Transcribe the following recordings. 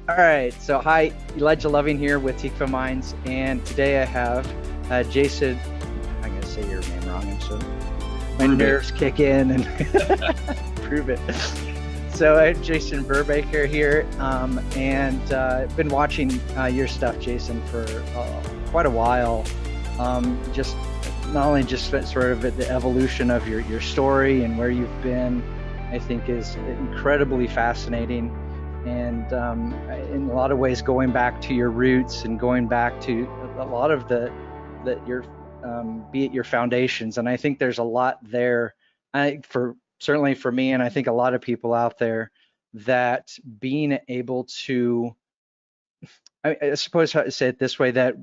All right, so hi, Elijah Loving here with TikvahMinds, and today I have Jason. I'm gonna say your name wrong, and so my nerves kick in and prove it. So I have Jason Brubaker here, and I've been watching your stuff, Jason, for quite a while. Just not only just sort of the evolution of your story and where you've been, I think is incredibly fascinating. And in a lot of ways, going back to your roots and going back to a lot of your be it your foundations. And I think there's a lot there. Certainly for me, and I think a lot of people out there, that being able to, I suppose how to say it this way, that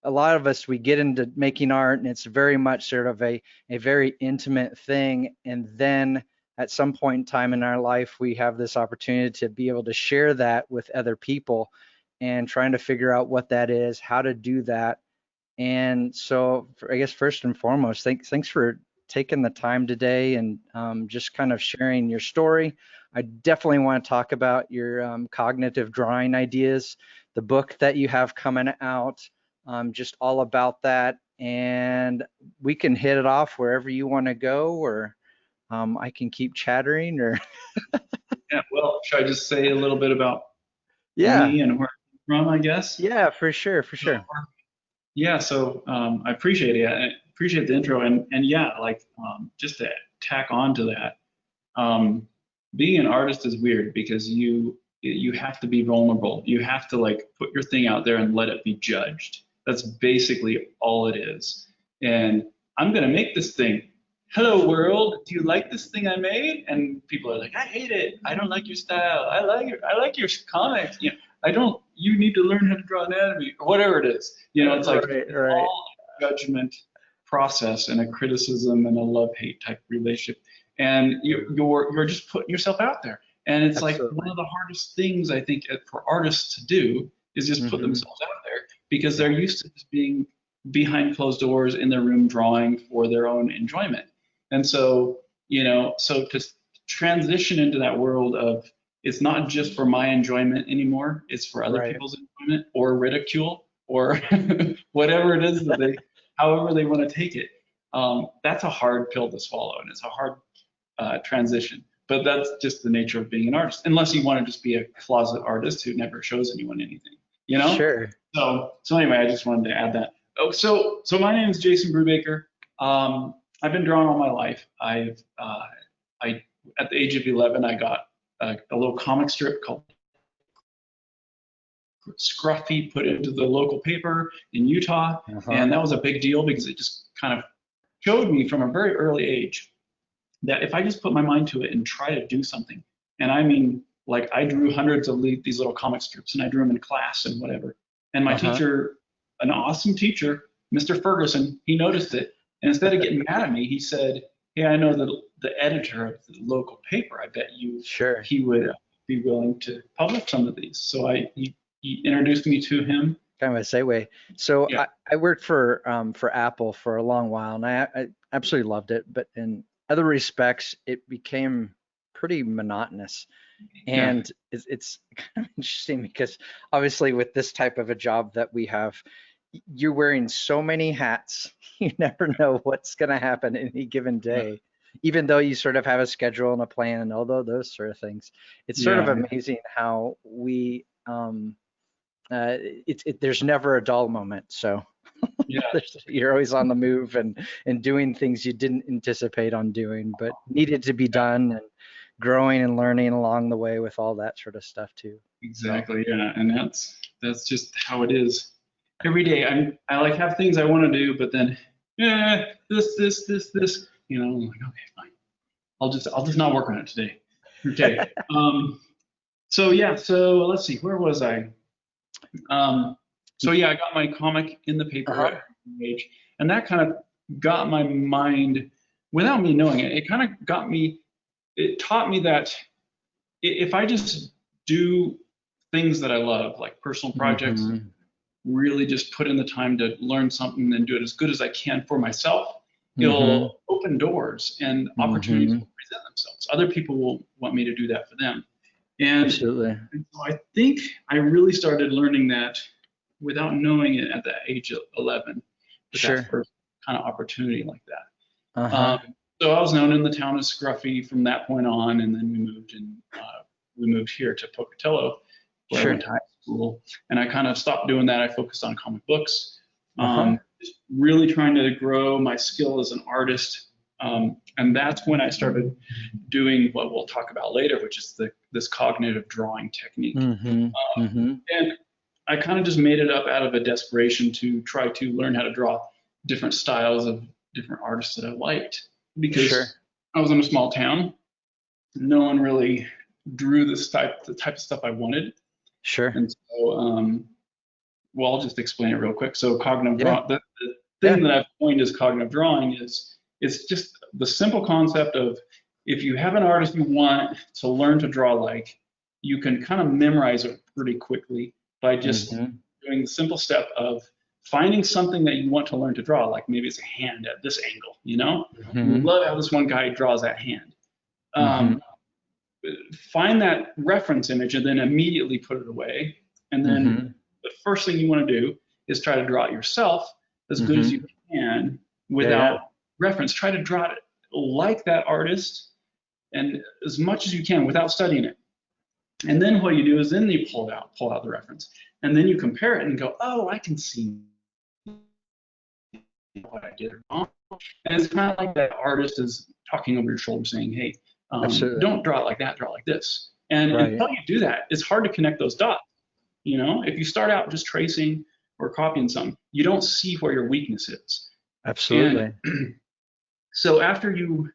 a lot of us, we get into making art and it's very much sort of a very intimate thing, and then at some point in time in our life, we have this opportunity to be able to share that with other people, and trying to figure out what that is, how to do that. And so I guess first and foremost, thanks for taking the time today and just kind of sharing your story. I definitely want to talk about your cognitive drawing ideas, the book that you have coming out, just all about that. And we can hit it off wherever you want to go, or I can keep chattering, or Yeah, well, should I just say a little bit about yeah, me and where I'm from, I guess? yeah, for sure, for So, sure. yeah, so I appreciate it. I appreciate the intro, and yeah, like just to tack on to that, um, being an artist is weird because you have to be vulnerable. You have to like put your thing out there and let it be judged. That's basically all it is. And I'm gonna make this thing. Hello world, do you like this thing I made? And people are like, I hate it. I don't like your style. I like your comics. You know, I don't. You need to learn how to draw anatomy or whatever it is. You know, it's like Right, it's right. all a judgment process and a criticism and a love-hate type relationship. And you're just putting yourself out there. And it's like one Absolutely. of the hardest things I think for artists to do is just put Hmm. themselves out there because they're Yeah. used to just being behind closed doors in their room drawing for their own enjoyment. And so, so to transition into that world of it's not just for my enjoyment anymore, it's for other Right. people's enjoyment or ridicule or whatever it is that however they want to take it. That's a hard pill to swallow, and it's a hard transition. But that's just the nature of being an artist, unless you want to just be a closet artist who never shows anyone anything, you know? Sure. So anyway, I just wanted to add that. Oh, so my name is Jason Brubaker. I've been drawing all my life. I at the age of 11, I got a little comic strip called Scruffy put into the local paper in Utah, Uh-huh. and that was a big deal because it just kind of showed me from a very early age that if I just put my mind to it and try to do something, and I mean, like I drew hundreds of these little comic strips and I drew them in class and whatever. And my Uh-huh. teacher, an awesome teacher, Mr. Ferguson, he noticed it. And instead of getting mad at me, he said, hey, I know the editor of the local paper. I bet Sure. he would be willing to publish some of these. So he introduced me to him. Kind of a segue. So Yeah, I worked for Apple for a long while, and I absolutely loved it, but in other respects, it became pretty monotonous. yeah, And it's kind of interesting because obviously with this type of a job that we have, you're wearing so many hats. You never know what's going to happen any given yeah, day, even though you sort of have a schedule and a plan and all those sort of things. It's sort of yeah, amazing how we there's never a dull moment. So yeah. you're always on the move and doing things you didn't anticipate on doing, but needed to be Yeah. done, and growing and learning along the way with all that sort of stuff too. So Exactly, yeah, and that's just how it is. Every day, I like have things I want to do, but then, this, I'm like, okay, fine. I'll just not work on it today. Okay. So yeah, so let's see, where was I? So yeah, I got my comic in the paper at uh-huh. a young age, and that kind of got my mind, without me knowing it, it kind of got me. It taught me that if I just do things that I love, like personal projects, and Hmm. really just put in the time to learn something and do it as good as I can for myself, Hmm. it'll open doors and opportunities Hmm. will present themselves. Other people will want me to do that for them. And, Absolutely. and so I think I really started learning that without knowing it at the age of 11, with Sure. that first kind of opportunity like that. Uh-huh. So I was known in the town as Scruffy from that point on, and then we moved here to Pocatello, where I Sure. went to high school, and I kind of stopped doing that. I focused on comic books, Uh-huh. just really trying to grow my skill as an artist, and that's when I started doing what we'll talk about later, which is this cognitive drawing technique. Mm-hmm. Mm-hmm. And I kind of just made it up out of a desperation to try to learn how to draw different styles of different artists that I liked, because Sure. I was in a small town. No one really drew the type of stuff I wanted. Sure. And so, well, I'll just explain it real quick. So cognitive Yeah. drawing, the thing that I've coined as cognitive drawing is it's just the simple concept of, if you have an artist you want to learn to draw like, you can kind of memorize it pretty quickly by just Mm-hmm. doing the simple step of finding something that you want to learn to draw. Like maybe it's a hand at this angle, you know? You Mm-hmm. love how this one guy draws that hand. Mm-hmm. Find that reference image and then immediately put it away. And then Mm-hmm. the first thing you want to do is try to draw it yourself as good as you can without reference. Try to draw it like that artist and as much as you can without studying it. And then what you do is then you pull out the reference, and then you compare it and go, oh, I can see what I did wrong. And it's kind of like that artist is talking over your shoulder saying, hey, Absolutely. don't draw it like that, draw it like this. And Right. until you do that, it's hard to connect those dots. You know, if you start out just tracing or copying something, you don't see where your weakness is. Absolutely. And so after you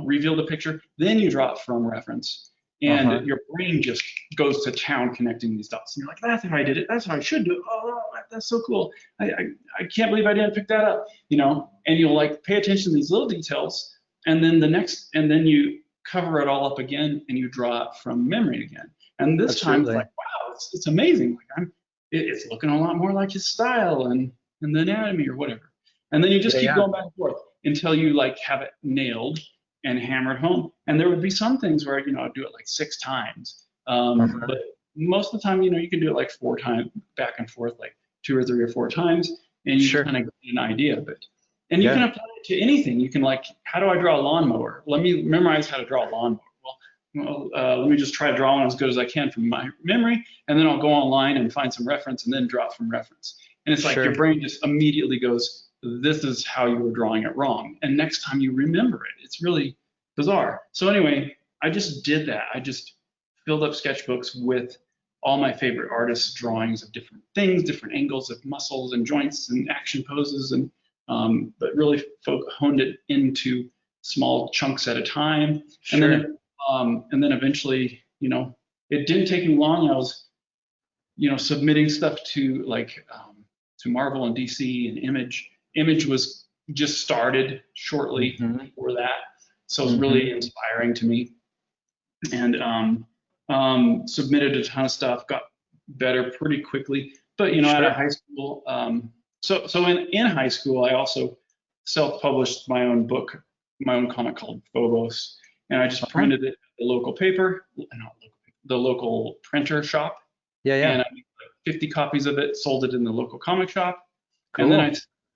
reveal the picture, then you draw it from reference, and your brain just goes to town connecting these dots. And you're like, that's how I did it. That's how I should do it. Oh, that's so cool. I can't believe I didn't pick that up. And you'll like pay attention to these little details, and then you cover it all up again, and you draw it from memory again. And this time it's like, wow, it's amazing. Like it's looking a lot more like his style and the anatomy or whatever. And then you just keep going back and forth until you like have it nailed and hammered home. And there would be some things where I'd do it like 6 times, but most of the time you can do it like 4 times back and forth, like 2 or 3 or 4 times, and you kind of get an idea of it. And you can apply it to anything. You can like, how do I draw a lawnmower? Let me memorize how to draw a lawnmower. Well, let me just try to draw one as good as I can from my memory, and then I'll go online and find some reference and then draw from reference. And it's like your brain just immediately goes, this is how you were drawing it wrong. And next time you remember it. It's really bizarre. So anyway, I just did that. I just filled up sketchbooks with all my favorite artists' drawings of different things, different angles of muscles and joints and action poses, and but really honed it into small chunks at a time. And then eventually, it didn't take me long. I was, submitting stuff to like to Marvel and DC and Image. Image was just started shortly before that, so it was really inspiring to me. And submitted a ton of stuff, got better pretty quickly. But out of high school, so in high school, I also self-published my own book, my own comic called Phobos, and I just printed it at the local paper, the local printer shop. And I made like 50 copies of it, sold it in the local comic shop. Cool.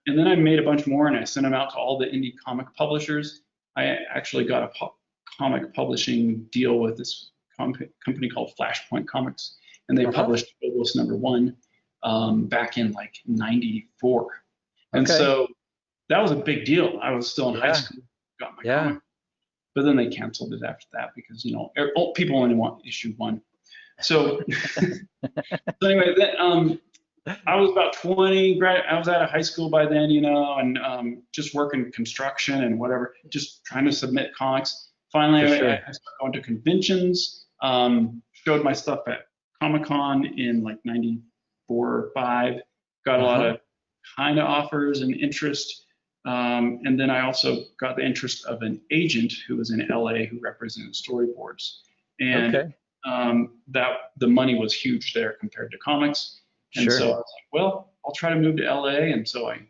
And then I made a bunch more, and I sent them out to all the indie comic publishers. I actually got a comic publishing deal with this company called Flashpoint Comics, and they published Phobos #1 back in like '94. And so that was a big deal. I was still in high school, got my comic. But then they canceled it after that because people only want issue 1. So, anyway, then I was about 20. I was out of high school by then, and just working construction and whatever, just trying to submit comics. Finally, I started going to conventions. Showed my stuff at Comic-Con in like '94 or '95. Got a lot of kind of offers and interest. And then I also got the interest of an agent who was in LA who represented storyboards. And that the money was huge there compared to comics. And so I was like, well, I'll try to move to LA. And so I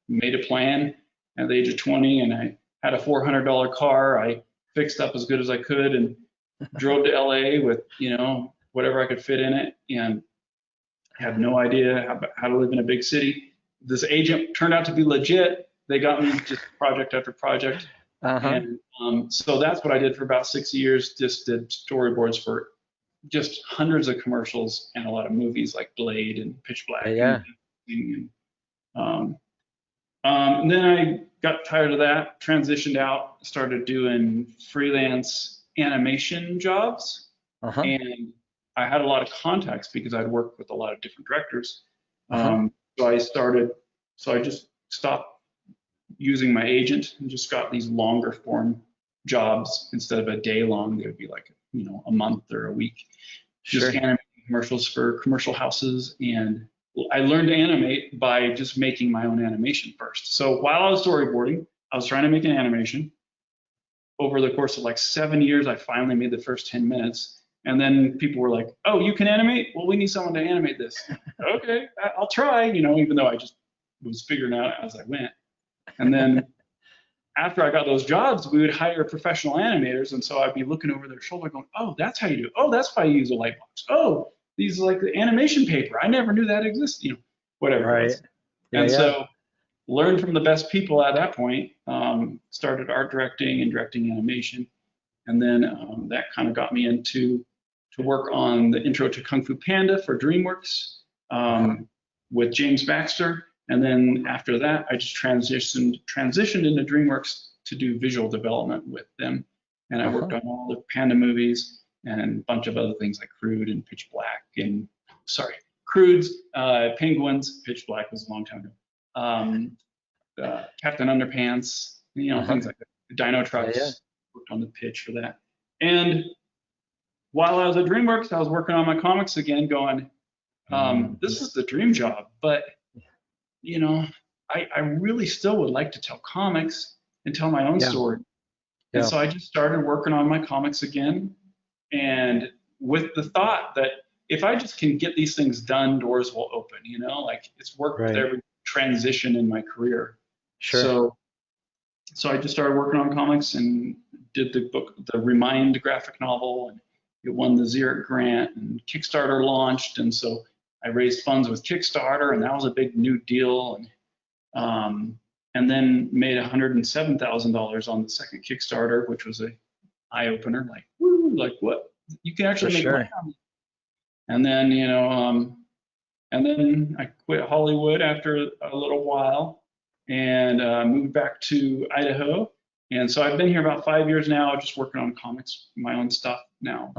made a plan at the age of 20, and I had a $400 car. I fixed up as good as I could and drove to LA with, you know, whatever I could fit in it, and had no idea how to live in a big city. This agent turned out to be legit. They got me just project after project. And so that's what I did for about 6 years. Just did storyboards for just hundreds of commercials and a lot of movies like Blade and Pitch Black. Yeah. And then I got tired of that, transitioned out, started doing freelance animation jobs. And I had a lot of contacts because I'd worked with a lot of different directors. So I just stopped using my agent and just got these longer form jobs instead of a day long. They would be like, you know, a month or a week. Just animating commercials for commercial houses. And I learned to animate by just making my own animation first. So while I was storyboarding, I was trying to make an animation. Over the course of like 7 years, I finally made the first 10 minutes. And then people were like, oh, you can animate? Well, we need someone to animate this. Okay, I'll try, you know, even though I just was figuring out as I went. And then after I got those jobs, we would hire professional animators. And so I'd be looking over their shoulder going, oh, that's how you do it. Oh, that's why you use a light box. Oh, these like the animation paper. I never knew that existed, you know, whatever. Right. So learned from the best people at that point, started art directing and directing animation. And then that kind of got me into to work on the intro to Kung Fu Panda for DreamWorks with James Baxter. And then after that, I just transitioned into DreamWorks to do visual development with them. And I worked on all the Panda movies and a bunch of other things like Crude and Pitch Black and, Crude's, Penguins, Pitch Black was a long time ago. Captain Underpants, you know, things like that. Dino Trucks, worked on the pitch for that. And while I was at DreamWorks, I was working on my comics again going, this is the dream job, but you know, I really still would like to tell comics and tell my own story. And so I just started working on my comics again, and with the thought that if I just can get these things done, doors will open, you know, like it's worked with every transition in my career. So I just started working on comics and did the book, the Remind graphic novel, and it won the Xeric grant, and Kickstarter launched. And so I raised funds with Kickstarter, and that was a big new deal. And then made $107,000 on the second Kickstarter, which was a eye opener. Like, woo, like what? You can actually make money on it. And then, you know, and then I quit Hollywood after a little while and moved back to Idaho. And so I've been here about 5 years now, just working on comics, my own stuff now.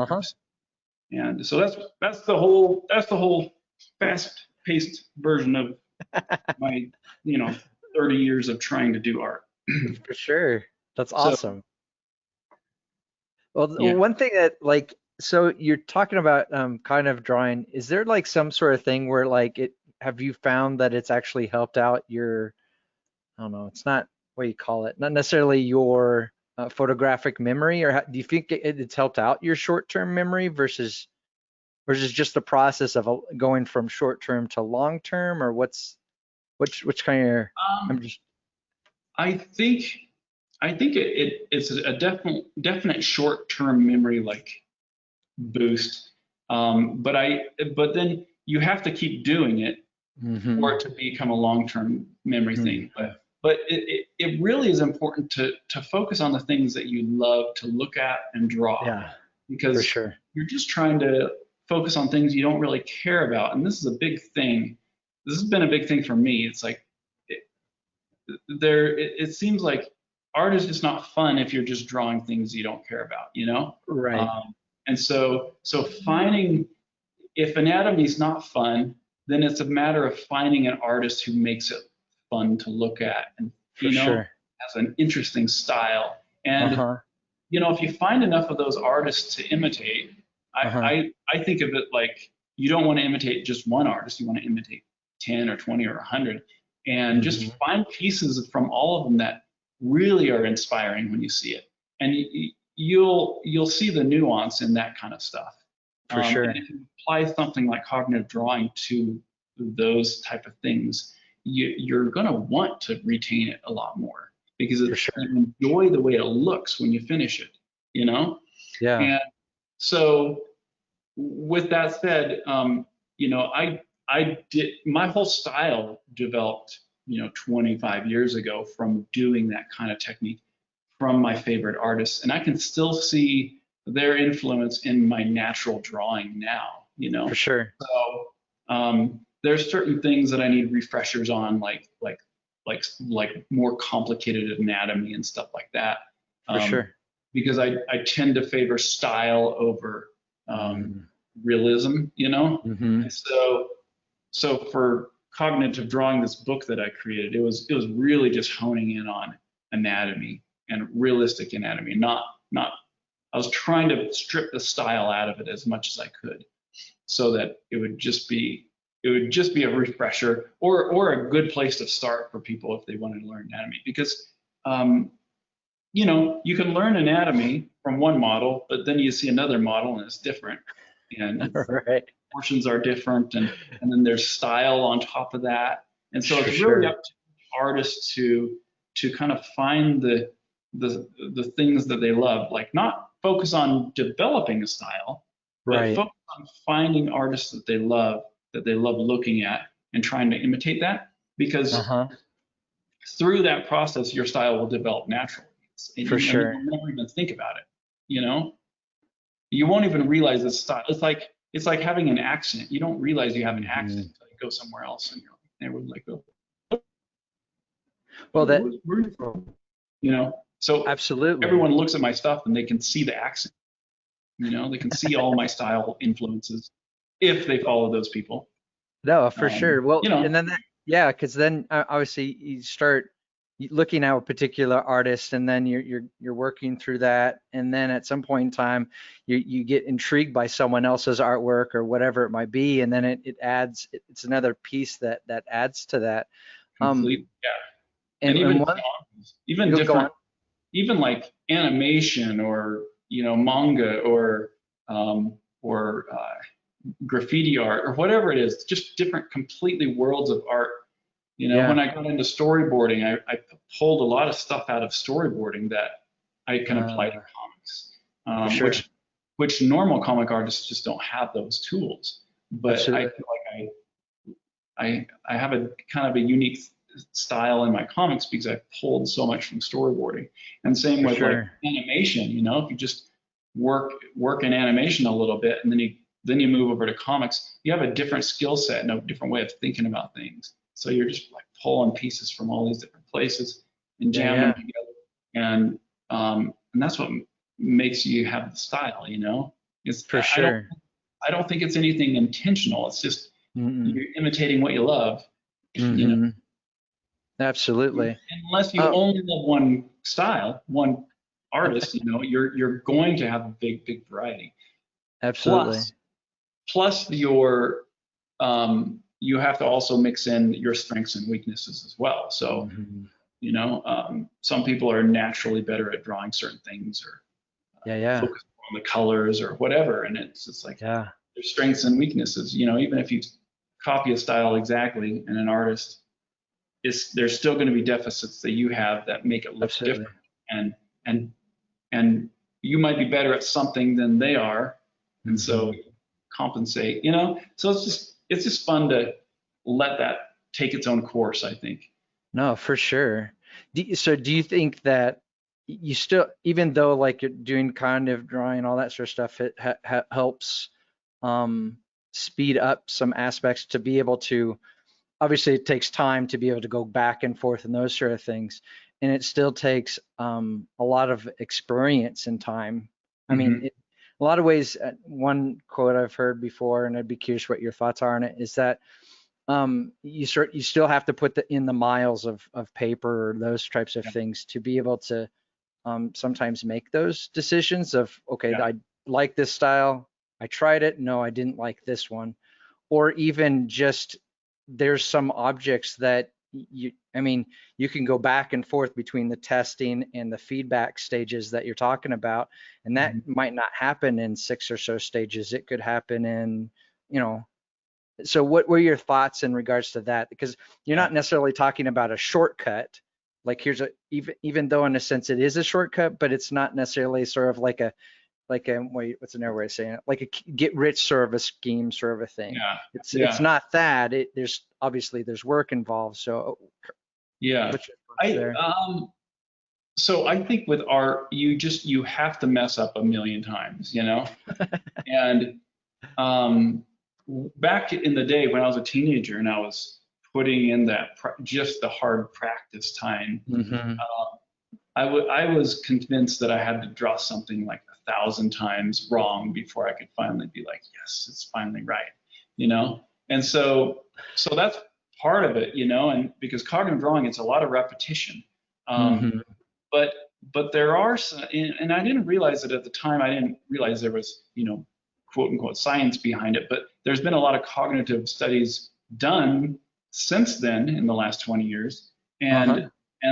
And so that's the whole fast-paced version of my, you know, 30 years of trying to do art. For sure. That's awesome. Well, one thing that like, so you're talking about kind of drawing, is there like some sort of thing where like have you found that it's actually helped out your, I don't know, it's not what you call it, not necessarily your photographic memory, or do you think it's helped out your short-term memory versus just the process of going from short-term to long-term, or which kind of? I think it's a definite short-term memory like boost, but then you have to keep doing it for it to become a long-term memory thing. But it really is important to focus on the things that you love to look at and draw, because you're just trying to focus on things you don't really care about. And this is a big thing. This has been a big thing for me. It's like it seems like art is just not fun if you're just drawing things you don't care about, you know? And so finding, if anatomy is not fun, then it's a matter of finding an artist who makes it fun to look at and, you know, has an interesting style. And, you know, if you find enough of those artists to imitate, I think of it like you don't want to imitate just one artist. You want to imitate 10 or 20 or 100, and just find pieces from all of them that really are inspiring when you see it. And you'll see the nuance in that kind of stuff. And if you apply something like cognitive drawing to those type of things, you're going to want to retain it a lot more, because you enjoy the way it looks when you finish it, you know? So with that said, you know, I did my whole style developed, you know, 25 years ago from doing that kind of technique from my favorite artists, and I can still see their influence in my natural drawing now, you For know. sure. So there's certain things that I need refreshers on, like more complicated anatomy and stuff like that, For sure. because I tend to favor style over um, realism, you know. Mm-hmm. And so for cognitive drawing, this book that I created, it was really just honing in on anatomy and realistic anatomy, not. I was trying to strip the style out of it as much as I could, so that it would just be a refresher or a good place to start for people if they wanted to learn anatomy. Because you know, you can learn anatomy from one model, but then you see another model and it's different, and Right. proportions are different, and then there's style on top of that. And so For it's really sure. up to artists to kind of find the things that they love, like not focus on developing a style, but Right. focus on finding artists that they love looking at and trying to imitate that, because Uh-huh. through that process your style will develop naturally, and For you sure. will never even think about it, you know. You won't even realize it's style. It's like having an accent. You don't realize you have an Hmm. accent until you go somewhere else and you're like, everyone's like, oh, Well, that where are you from, you know. So absolutely. everyone looks at my stuff and they can see the accent, you know. They can see all my style influences if they follow those people. No, for sure. You Well, know, and then yeah, because then obviously you start looking at a particular artist, and then you're working through that, and then at some point in time, you get intrigued by someone else's artwork or whatever it might be, and then it adds it's another piece that adds to that. Um, complete, yeah. And and even one genres, even you'll go different, on. even like animation or, you know, manga or graffiti art or whatever it is, just different completely worlds of art. You know, when Yeah, I got into storyboarding, I pulled a lot of stuff out of storyboarding that I can apply to uh, comics, for sure. which normal comic artists just don't have those tools. But I Absolutely. feel like I have a kind of a unique style in my comics because I pulled so much from storyboarding. And same For with like sure. animation, you know, if you just work in animation a little bit and then you move over to comics, you have a different skill set and a different way of thinking about things. So you're just like pulling pieces from all these different places and Yeah, jamming yeah, them together. And that's what makes you have the style, you know. It's for sure. I don't think it's anything intentional. It's just Mm-mm. you're imitating what you love, you know. Mm-hmm. Absolutely. Unless you Uh, only love one style, one artist, you know, you're going to have a big variety. absolutely. Plus you have to also mix in your strengths and weaknesses as well. So, Hmm. you know, some people are naturally better at drawing certain things or Yeah, yeah, focus on the colors or whatever, and it's just like yeah. there's strengths and weaknesses. You know, even if you copy a style exactly in an artist, there's still going to be deficits that you have that make it look Absolutely. different, and and and you might be better at something than they are, and so Hmm. compensate, you know. So it's just fun to let that take its own course, I think. No, for sure. So do you think that you still, even though like you're doing kind of drawing and all that sort of stuff, it helps um, speed up some aspects to be able to, obviously it takes time to be able to go back and forth and those sort of things. And it still takes a lot of experience and time. I mean, Hmm. a lot of ways, one quote I've heard before, and I'd be curious what your thoughts are on it, is that you still have to put in the miles of paper or those types of Yeah, things to be able to sometimes make those decisions of, okay, yeah, I like this style, I tried it, no, I didn't like this one. Or even just there's some objects that I mean, you can go back and forth between the testing and the feedback stages that you're talking about, and that hmm, might not happen in six or so stages. It could happen in, you know, so what were your thoughts in regards to that? Because you're yeah. not necessarily talking about a shortcut. Like here's a, even though in a sense it is a shortcut, but it's not necessarily sort of like like a what's another way of saying it? Like a get rich sort of a scheme sort of a thing. Yeah. It's not that. There's obviously there's work involved. So Yeah. what's your thoughts there? So I think with art, you have to mess up a million times, And back in the day when I was a teenager and I was putting in just the hard practice time, I was convinced that I had to draw something like 1,000 times wrong before I could finally be like, yes, it's finally right, And so that's part of it, and because cognitive drawing, it's a lot of repetition. But there are some, and I didn't realize it at the time. I didn't realize there was, quote unquote science behind it. But there's been a lot of cognitive studies done since then in the last 20 years, and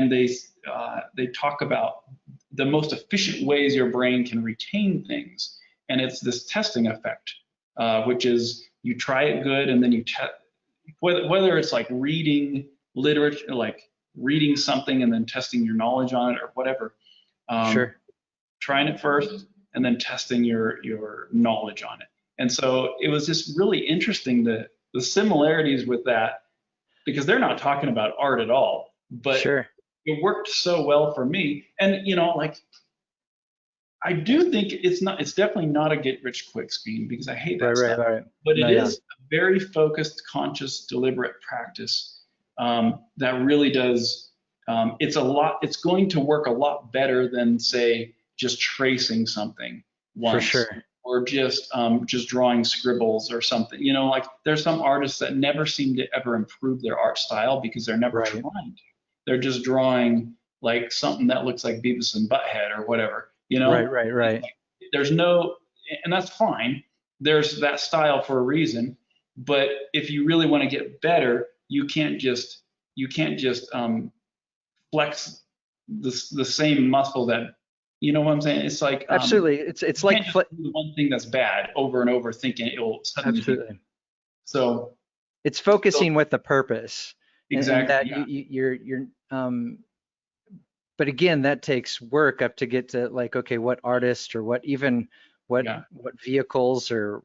they talk about the most efficient ways your brain can retain things, and it's this testing effect, which is you try it good and then you test whether it's like reading literature, like reading something and then testing your knowledge on it or whatever. Sure. Trying it first and then testing your knowledge on it. And so it was just really interesting the similarities with that, because they're not talking about art at all, but sure. It worked so well for me. And like I do think it's definitely not a get rich quick scheme, because I hate that stuff. Right. But it is a very focused, conscious, deliberate practice that really does. It's going to work a lot better than, say, just tracing something once, for sure, or just drawing scribbles or something. Like there's some artists that never seem to ever improve their art style because they're never trying to. They're just drawing like something that looks like Beavis and Butthead or whatever. Right. There's no, and that's fine. There's that style for a reason. But if you really want to get better, you can't just flex the same muscle that, you know what I'm saying? It's like absolutely. It's like do one thing that's bad over and over, thinking it will suddenly. Absolutely. So it's focusing with the purpose. Exactly. And that you're but again, that takes work up to get to like, okay, what artist or what vehicles or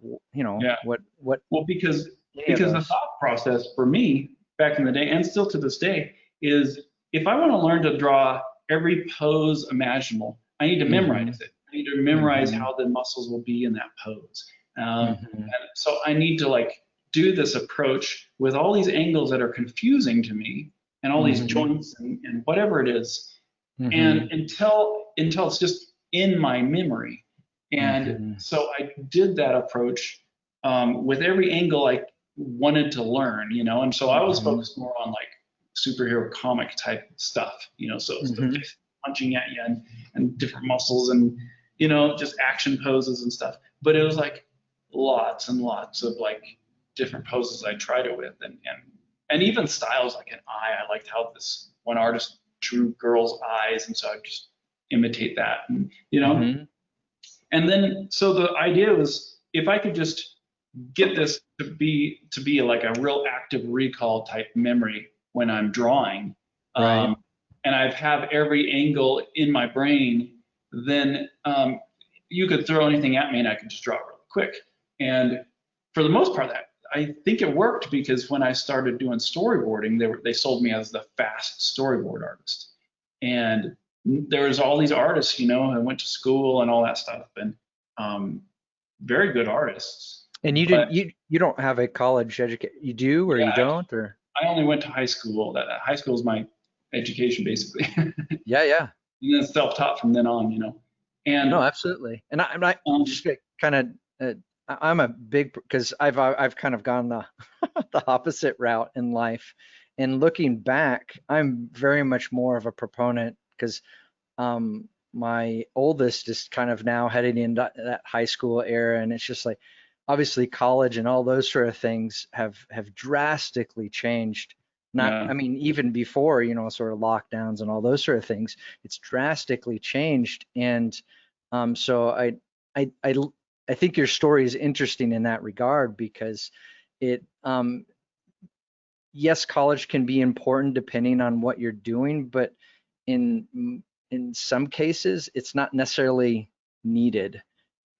what. Well, because the thought process for me back in the day and still to this day is, if I want to learn to draw every pose imaginable, I need to memorize it. I need to memorize how the muscles will be in that pose. And so I need to like do this approach with all these angles that are confusing to me, and all these joints and whatever it is, and until it's just in my memory. And so I did that approach with every angle I wanted to learn, and so I was focused more on like superhero comic type stuff, so it's the fist punching at you and different muscles and, just action poses and stuff. But it was like lots and lots of like different poses I tried it with, and even styles like an eye. I liked how this one artist drew girls' eyes, and so I just imitate that, and and then so the idea was, if I could just get this to be like a real active recall type memory when I'm drawing, and I have every angle in my brain, then you could throw anything at me and I could just draw it really quick. And for the most part, I think it worked, because when I started doing storyboarding, they sold me as the fast storyboard artist. And there was all these artists, I went to school and all that stuff, and very good artists. And you don't have a college education, you do, or you don't, or? I only went to high school. High school is my education, basically. Yeah. And then self-taught from then on, And no, absolutely. And I'm just kind of. I'm a big, because I've kind of gone the the opposite route in life, and looking back, I'm very much more of a proponent, because my oldest is kind of now heading into that high school era, and it's just like, obviously college and all those sort of things have drastically changed. I mean, even before, sort of lockdowns and all those sort of things, it's drastically changed. And so I think your story is interesting in that regard, because it, yes, college can be important depending on what you're doing, but in some cases, it's not necessarily needed.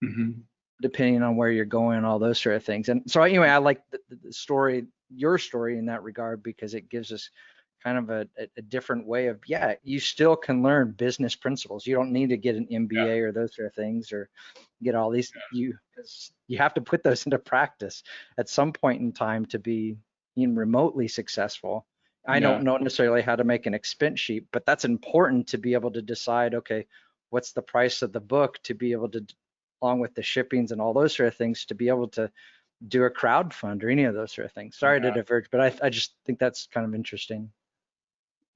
Mm-hmm. depending on where you're going and all those sort of things. And so anyway, I like the story, your story in that regard, because it gives us kind of a different way of, yeah, you still can learn business principles. You don't need to get an Yeah. MBA or those sort of things, or get all these, you have to put those into practice at some point in time to be even remotely successful. I Yeah. don't know necessarily how to make an expense sheet, but that's important to be able to decide, okay, what's the price of the book, to be able to, along with the shippings and all those sort of things, to be able to do a crowd fund or any of those sort of things. Sorry to Yeah. diverge, but I just think that's kind of interesting.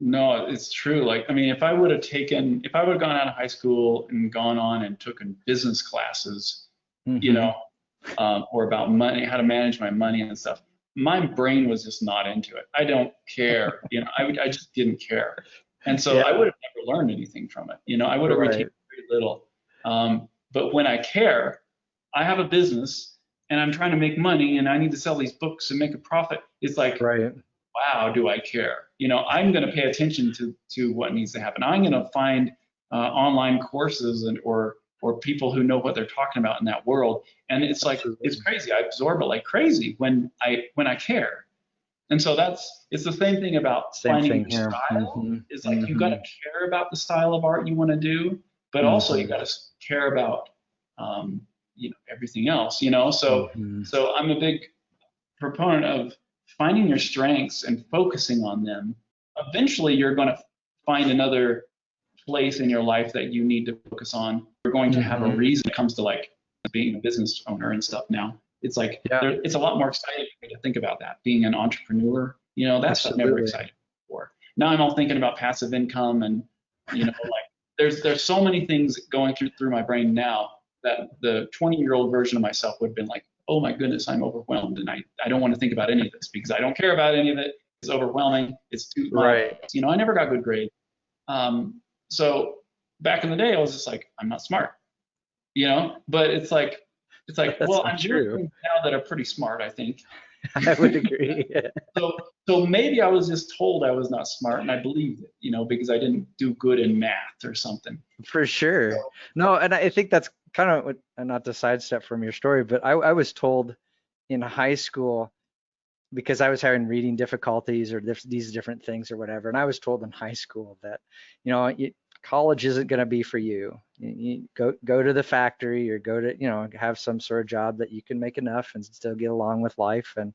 No, it's true. Like, I mean, if I would have gone out of high school and gone on and taken business classes, you Mm-hmm. know, or about money, how to manage my money and stuff, my brain was just not into it. I don't care. I just didn't care. And so I Yeah, would have never learned anything from it. I would have retained right. very little. But when I care, I have a business and I'm trying to make money and I need to sell these books and make a profit. It's like, Right. wow, do I care? I'm going to pay attention to what needs to happen. I'm going to find online courses or people who know what they're talking about in that world. And it's like, it's Absolutely. crazy. I absorb it like crazy when I care. And so it's the same thing about Same finding thing your here. style. Mm-hmm. Is like you got Mm-hmm. to care about the style of art you want to do, but also you Mm-hmm. got to care about everything else. So Mm-hmm. so I'm a big proponent of finding your strengths and focusing on them. Eventually, you're going to find another place in your life that you need to focus on. You're going to have a Mm-hmm. reason. It comes to like being a business owner and stuff now. It's like Yeah, it's a lot more exciting to think about that. Being an entrepreneur, that stuff never absolutely. excited me before. Now I'm all thinking about passive income and like there's so many things going through my brain now that the 20-year-old version of myself would have been like, oh my goodness, I'm overwhelmed and I don't want to think about any of this because I don't care about any of it. It's overwhelming. It's too much. Right. I never got good grades. So back in the day, I was just like, I'm not smart, but it's like, That's well, not I'm doing true. things now that are pretty smart, I think. I would agree. So maybe I was just told I was not smart and I believed it, because I didn't do good in math or something. For So, sure. No, and I think that's kind of what, and not to sidestep from your story, but I was told in high school, because I was having reading difficulties or these different things or whatever. And I was told in high school that, college isn't going to be for you. You go to the factory or go to, have some sort of job that you can make enough and still get along with life, and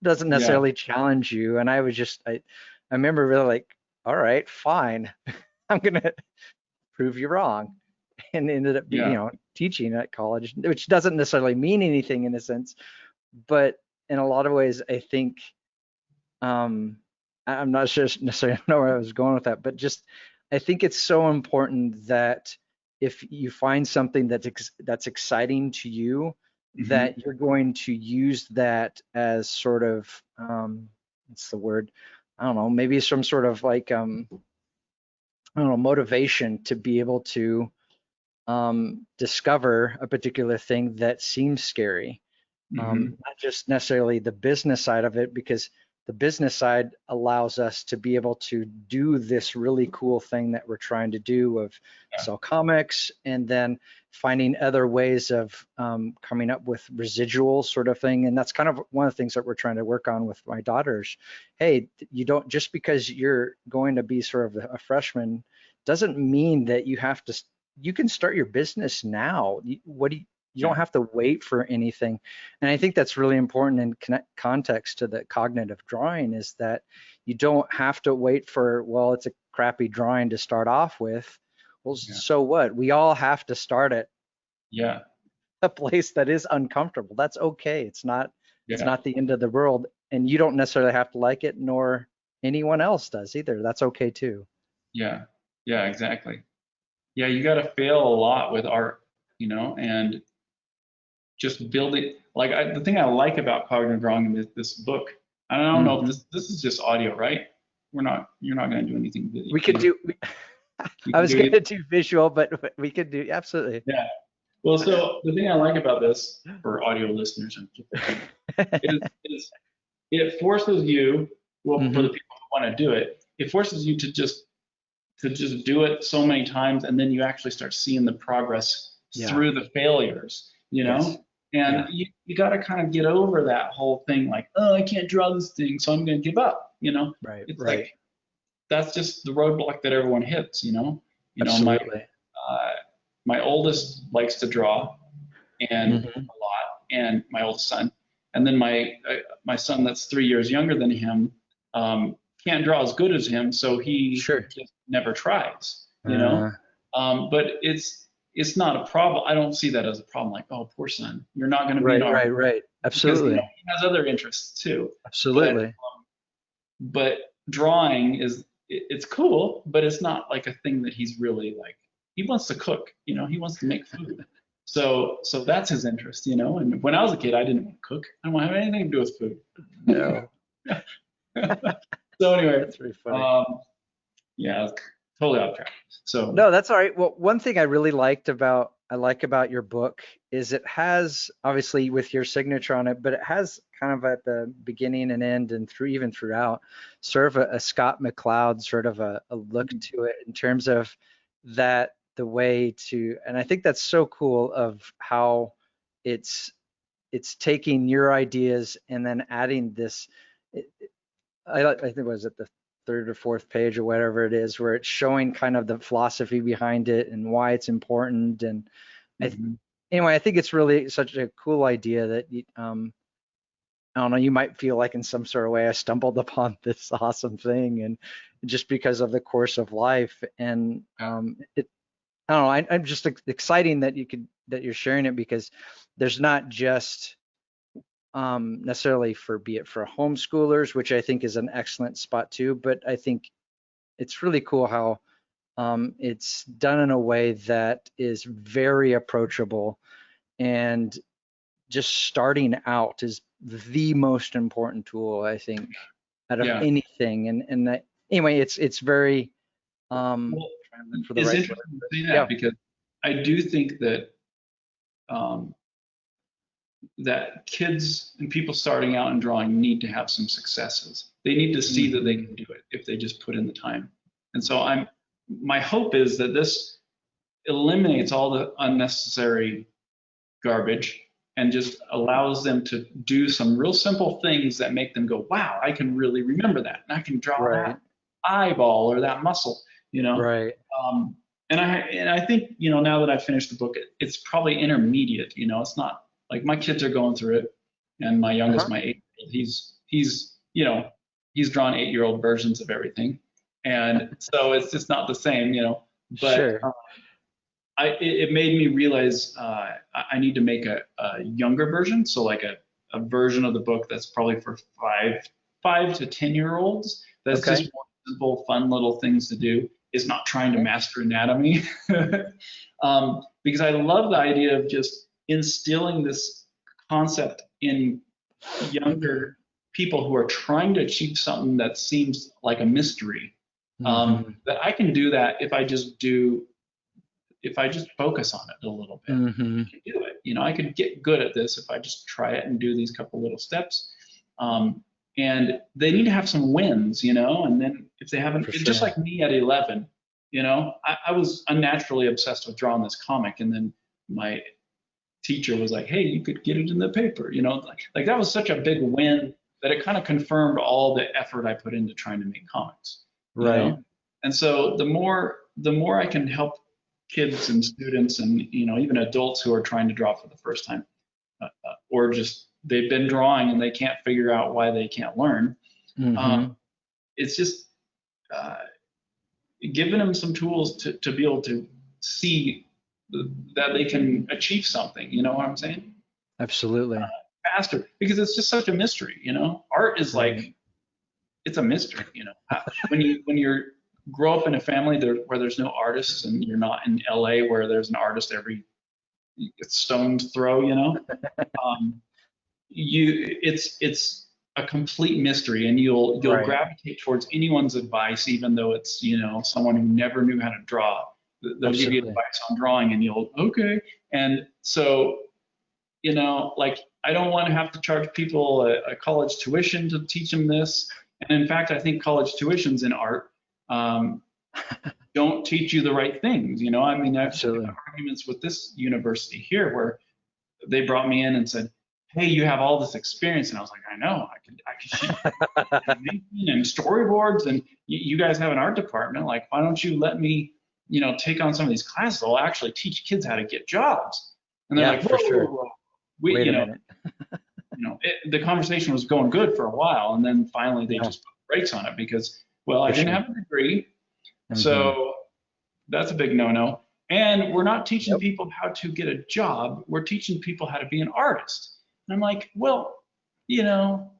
doesn't yeah, necessarily challenge you. And I was just, I remember really like, all right, fine. I'm going to prove you wrong. And ended up yeah, teaching at college, which doesn't necessarily mean anything in a sense, but in a lot of ways, I think, I'm not sure necessarily know where I was going with that, but just I think it's so important that if you find something that's exciting to you, hmm that you're going to use that as sort of, what's the word? I don't know, maybe some sort of like, I don't know, motivation to be able to discover a particular thing that seems scary. hmm Not just necessarily the business side of it, because the business side allows us to be able to do this really cool thing that we're trying to do of yeah, sell comics, and then finding other ways of coming up with residual sort of thing. And that's kind of one of the things that we're trying to work on with my daughters. Hey, you don't, just because you're going to be sort of a freshman doesn't mean that you have to, you can start your business now. You yeah, don't have to wait for anything. And I think that's really important in context to the cognitive drawing, is that you don't have to wait for, well, it's a crappy drawing to start off with. Well, yeah, so what? We all have to start at yeah, a place that is uncomfortable. That's okay. It's yeah, not the end of the world. And you don't necessarily have to like it, nor anyone else does either. That's okay too. yeah, yeah, exactly. Yeah, you got to fail a lot with art, and just build it. Like the thing I like about cognitive drawing is this book. I don't know if Hmm. this is just audio, right? You're not going to do anything video. We could do, You I can was do going it. to do visual, but we could do, absolutely. Yeah. Well, so the thing I like about this for audio listeners and is it forces you, well, for the Hmm. people who want to do it, it forces you to just do it so many times, and then you actually start seeing the progress through the failures, you know? Yes. And you got to kind of get over that whole thing, like, oh, I can't draw this thing, so I'm going to give up, you know? Right. It's Right. like, that's just the roadblock that everyone hits, you know? Absolutely. My oldest likes to draw and Mm-hmm. a lot, and my oldest son. And then my son that's 3 years younger than him can't draw as good as him, so he Sure. just never tries, you know? But it's not a problem. I don't see that as a problem. Like, oh, poor son, you're not going to be an artist. Right. Because Absolutely. he has other interests too. Absolutely. But drawing it's cool, but it's not like a thing that he's really like. He wants to cook, you know. He wants to make food. So that's his interest, you know. And when I was a kid, I didn't want to cook. I don't want to have anything to do with food. No. So anyway, That's really funny. yeah, totally off track. So No, that's all right. Well, one thing I really like about your book is it has, obviously with your signature on it, but it has kind of at the beginning and end and even throughout sort of a Scott McCloud sort of a look to it in terms of that the way to, and I think that's so cool of how it's taking your ideas and then adding this. I think it was at the third or fourth page or whatever it is, where it's showing kind of the philosophy behind it and why it's important. And anyway, I think it's really such a cool idea that I don't know, you might feel like in some sort of way I stumbled upon this awesome thing, and just because of the course of life. And I don't know, I'm just exciting that you're sharing it, because there's not just necessarily be it for homeschoolers, which I think is an excellent spot too, but I think it's really cool how it's done in a way that is very approachable, and just starting out is the most important tool, I think, out of anything. And that, anyway, it's very well, for the it's right interesting to say that because I do think that that kids and people starting out in drawing need to have some successes. They need to see that they can do it if they just put in the time. And so my hope is that this eliminates all the unnecessary garbage and just allows them to do some real simple things that make them go, wow, I can really remember that. And I can draw that eyeball or that muscle, you know? Right. And I think, you know, now that I've finished the book, it's probably intermediate, you know, it's not like my kids are going through it, and my youngest, my 8-year-old, he's you know, he's drawn 8-year-old versions of everything. And so it's just not the same, you know, but it made me realize I need to make a younger version. So like a version of the book that's probably for 5 to 10-year-olds. That's just more simple, fun little things to do. Is not trying to master anatomy. Because I love the idea of just instilling this concept in younger people who are trying to achieve something that seems like a mystery. That I can do that if I just focus on it a little bit. I can do it. You know, I could get good at this if I just try it and do these couple little steps. And they need to have some wins, you know, and then if they haven't, just like me at 11, you know, I was unnaturally obsessed with drawing this comic, and then my teacher was like, hey, you could get it in the paper, you know, like that was such a big win that it kind of confirmed all the effort I put into trying to make comics. You know? And so the more I can help kids and students and, you know, even adults who are trying to draw for the first time, or just they've been drawing and they can't figure out why they can't learn. It's just giving them some tools to be able to see that they can achieve something. You know what I'm saying? Absolutely. Faster, because it's just such a mystery. You know, art is like, it's a mystery. You know, when you grow up in a family where there's no artists, and you're not in LA where there's an artist every stone's throw. You know, it's a complete mystery, and you'll gravitate towards anyone's advice, even though it's, you know, someone who never knew how to draw. They'll give you advice on drawing, and you'll and so, you know, like, I don't want to have to charge people a college tuition to teach them this. And in fact, I think college tuitions in art don't teach you the right things. I mean, I've had Absolutely. arguments with this university here where they brought me in and said, "Hey, you have all this experience," and I was like, "I know, I could shoot animation and storyboards, and you guys have an art department. Like, why don't you let me, take on some of these classes? I'll actually teach kids how to get jobs." And they're Yeah, like, for "Whoa, sure. whoa, whoa." We, Wait a minute. the conversation was going good for a while, and then finally they Yeah, just put brakes on it because, well, I for didn't sure. have a degree, Hmm. so that's a big no-no. And we're not teaching Yep. people how to get a job. We're teaching people how to be an artist. And I'm like, well, you know,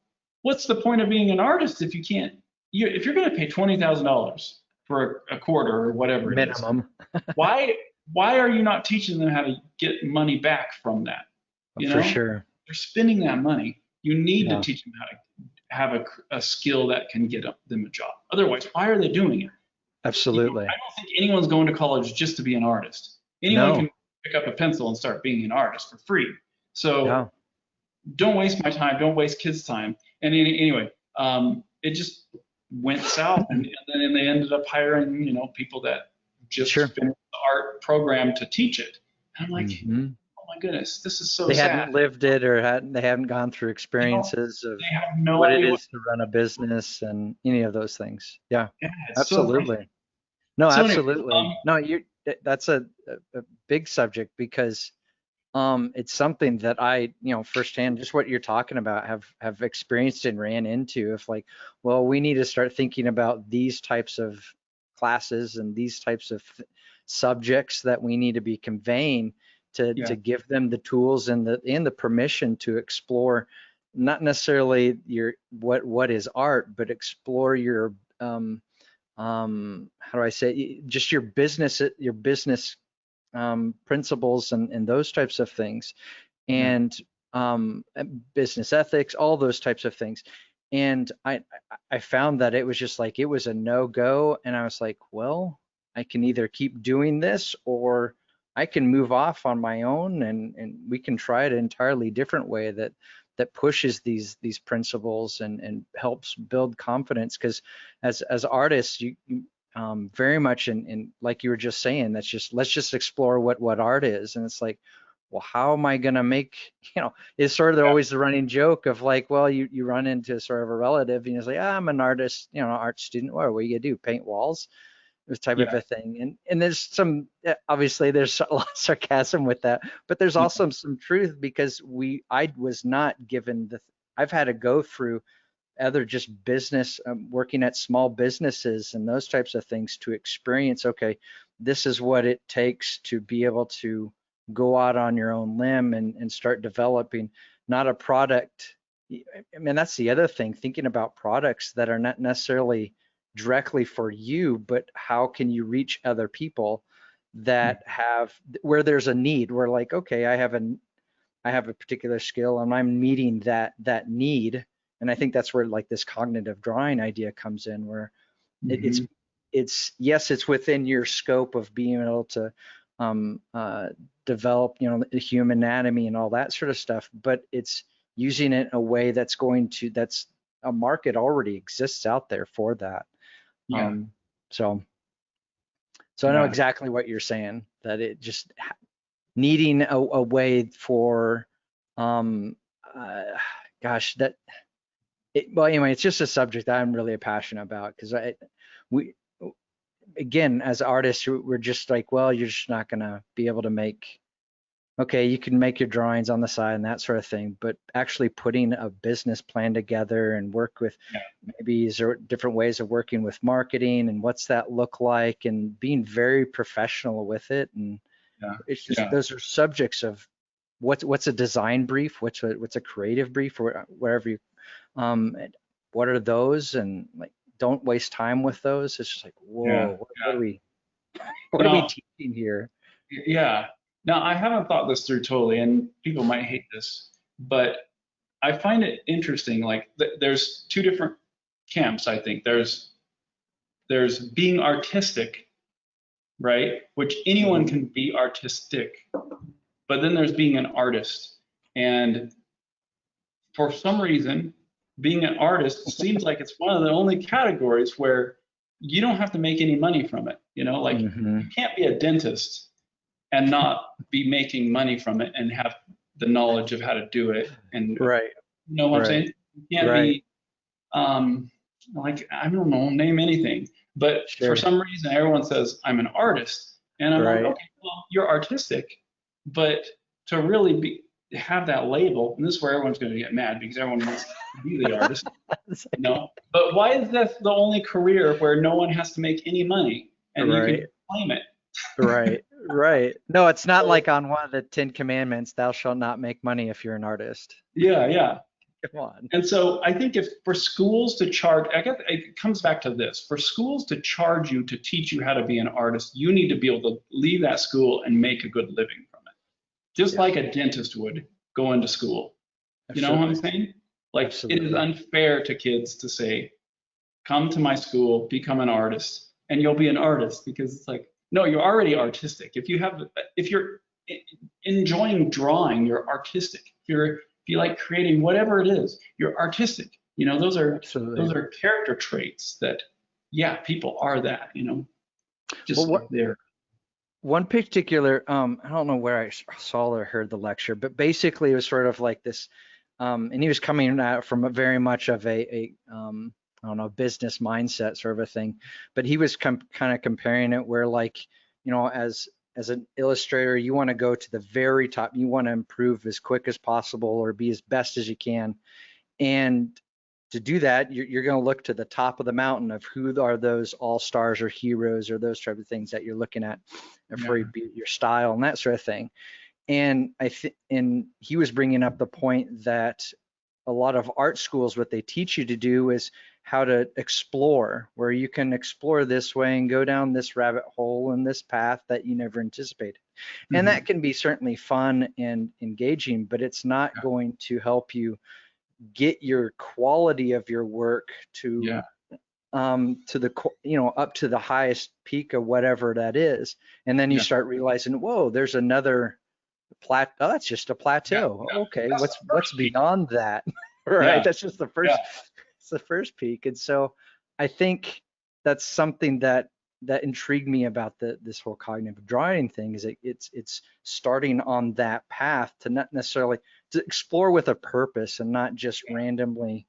what's the point of being an artist if you can't? If you're going to pay $20,000 for a quarter or whatever it is, Minimum. why why are you not teaching them how to get money back from that? For sure. They're spending that money. You need to Yeah, teach them how to have a skill that can get them a job. Otherwise, why are they doing it? absolutely. I don't think anyone's going to college just to be an artist. Anyone No. can pick up a pencil and start being an artist for free. So Yeah, don't waste my time. Don't waste kids' time. And anyway, it just went south, and then they ended up hiring, people that just sure. finished the art program to teach it. And I'm like, Hmm. oh my goodness, this is so They sad. hadn't lived it, or they hadn't gone through They don't. experiences of They have no what it idea what. is to run a business and any of those things. Yeah, Yeah, it's so frustrating. absolutely. No, So anyway, absolutely. No, that's a big subject because it's something that I, firsthand, just what you're talking about, have experienced and ran into. If like, well, we need to start thinking about these types of classes and these types of subjects that we need to be conveying yeah, to give them the tools and the permission to explore, not necessarily your what is art, but explore your how do I say it? Just your business principles and those types of things, yeah, and business ethics, all those types of things. And I found that it was just like it was a no-go, and I was like, well, I can either keep doing this or I can move off on my own, and we can try it an entirely different way that pushes these principles and helps build confidence. Because as artists, you very much in like you were just saying, let's just explore what art is. And it's like, well, how am I going to make, it's sort of always the running joke of like, well, you run into sort of a relative and you're like, I'm an artist, art student. What are you gonna do, paint walls? This type of yeah, a thing. And there's some, obviously there's a lot of sarcasm with that, but there's yeah, also some truth, because I was not given I've had to go through other just business, working at small businesses and those types of things to experience, okay, this is what it takes to be able to go out on your own limb and start developing not a product. I mean, that's the other thing, thinking about products that are not necessarily directly for you, but how can you reach other people mm, that have, where there's a need, where like, okay, I have a particular skill and I'm meeting that need. And I think that's where like this cognitive drawing idea comes in, where it, hmm, it's yes, it's within your scope of being able to um, uh, develop, the human anatomy and all that sort of stuff, but it's using it in a way that's a market already exists out there for that. yeah, Um, so so I know yeah, exactly what you're saying, that it just needing a way for um uh, gosh, well, anyway, it's just a subject that I'm really passionate about, because we again, as artists, we're just like, well, you're just not gonna be able to make, okay, you can make your drawings on the side and that sort of thing, but actually putting a business plan together and work with, yeah, maybe is there different ways of working with marketing and what's that look like, and being very professional with it. And yeah, it's just, yeah, those are subjects of what's a design brief, what's a creative brief, or whatever you and what are those, and like, don't waste time with those. It's just like, yeah, whoa, what yeah. are we what are we Now, teaching here? yeah. Now, I haven't thought this through totally, and people might hate this, but I find it interesting. Like, there's two different camps, I think. There's being artistic, right? Which anyone Mhm. can be artistic, but then there's being an artist. And for some reason, being an artist seems like it's one of the only categories where you don't have to make any money from it. You know, like you can't be a dentist and not be making money from it and have the knowledge of how to do it. And Right. you know what I'm Right. saying? You can't Right. be like, I don't know, name anything. But for Sure. some reason, everyone says I'm an artist, and I'm like, Right. okay, well, you're artistic, but to really have that label, and this is where everyone's going to get mad because everyone wants to be the artist, you know. But why is that the only career where no one has to make any money and you can claim it? Right. Right. No, it's not like on one of the 10 Commandments, thou shalt not make money if you're an artist. Yeah, yeah. Come on. And so I think if for schools to charge, I guess it comes back to this: for schools to charge you to teach you how to be an artist, you need to be able to leave that school and make a good living from it, just like a dentist would go into school. You know what I'm saying? Like it is unfair to kids to say, come to my school, become an artist, and you'll be an artist, because it's like, no, you're already artistic. If you're enjoying drawing, you're artistic. If you like creating whatever it is, you're artistic. You know, those are character traits that, yeah, people are that, you know, just like they're. One particular, I don't know where I saw or heard the lecture, but basically it was sort of like this, and he was coming out from a very much of a I don't know, business mindset sort of a thing, but he was kind of comparing it where, like, you know, as an illustrator, you want to go to the very top, you want to improve as quick as possible or be as best as you can. And to do that, you're going to look to the top of the mountain of who are those all stars or heroes or those type of things that you're looking at for your style and that sort of thing. And and he was bringing up the point that a lot of art schools, what they teach you to do is how to explore, where you can explore this way and go down this rabbit hole and this path that you never anticipated. And that can be certainly fun and engaging, but it's not going to help you get your quality of your work to the, you know, up to the highest peak of whatever that is. And then you start realizing, whoa, there's another oh, that's just a plateau. Okay, what's beyond that? Right, that's just the first. It's the first peak. And so I think that's something that intrigued me about this whole cognitive drawing thing, is it's starting on that path to not necessarily to explore with a purpose and not just randomly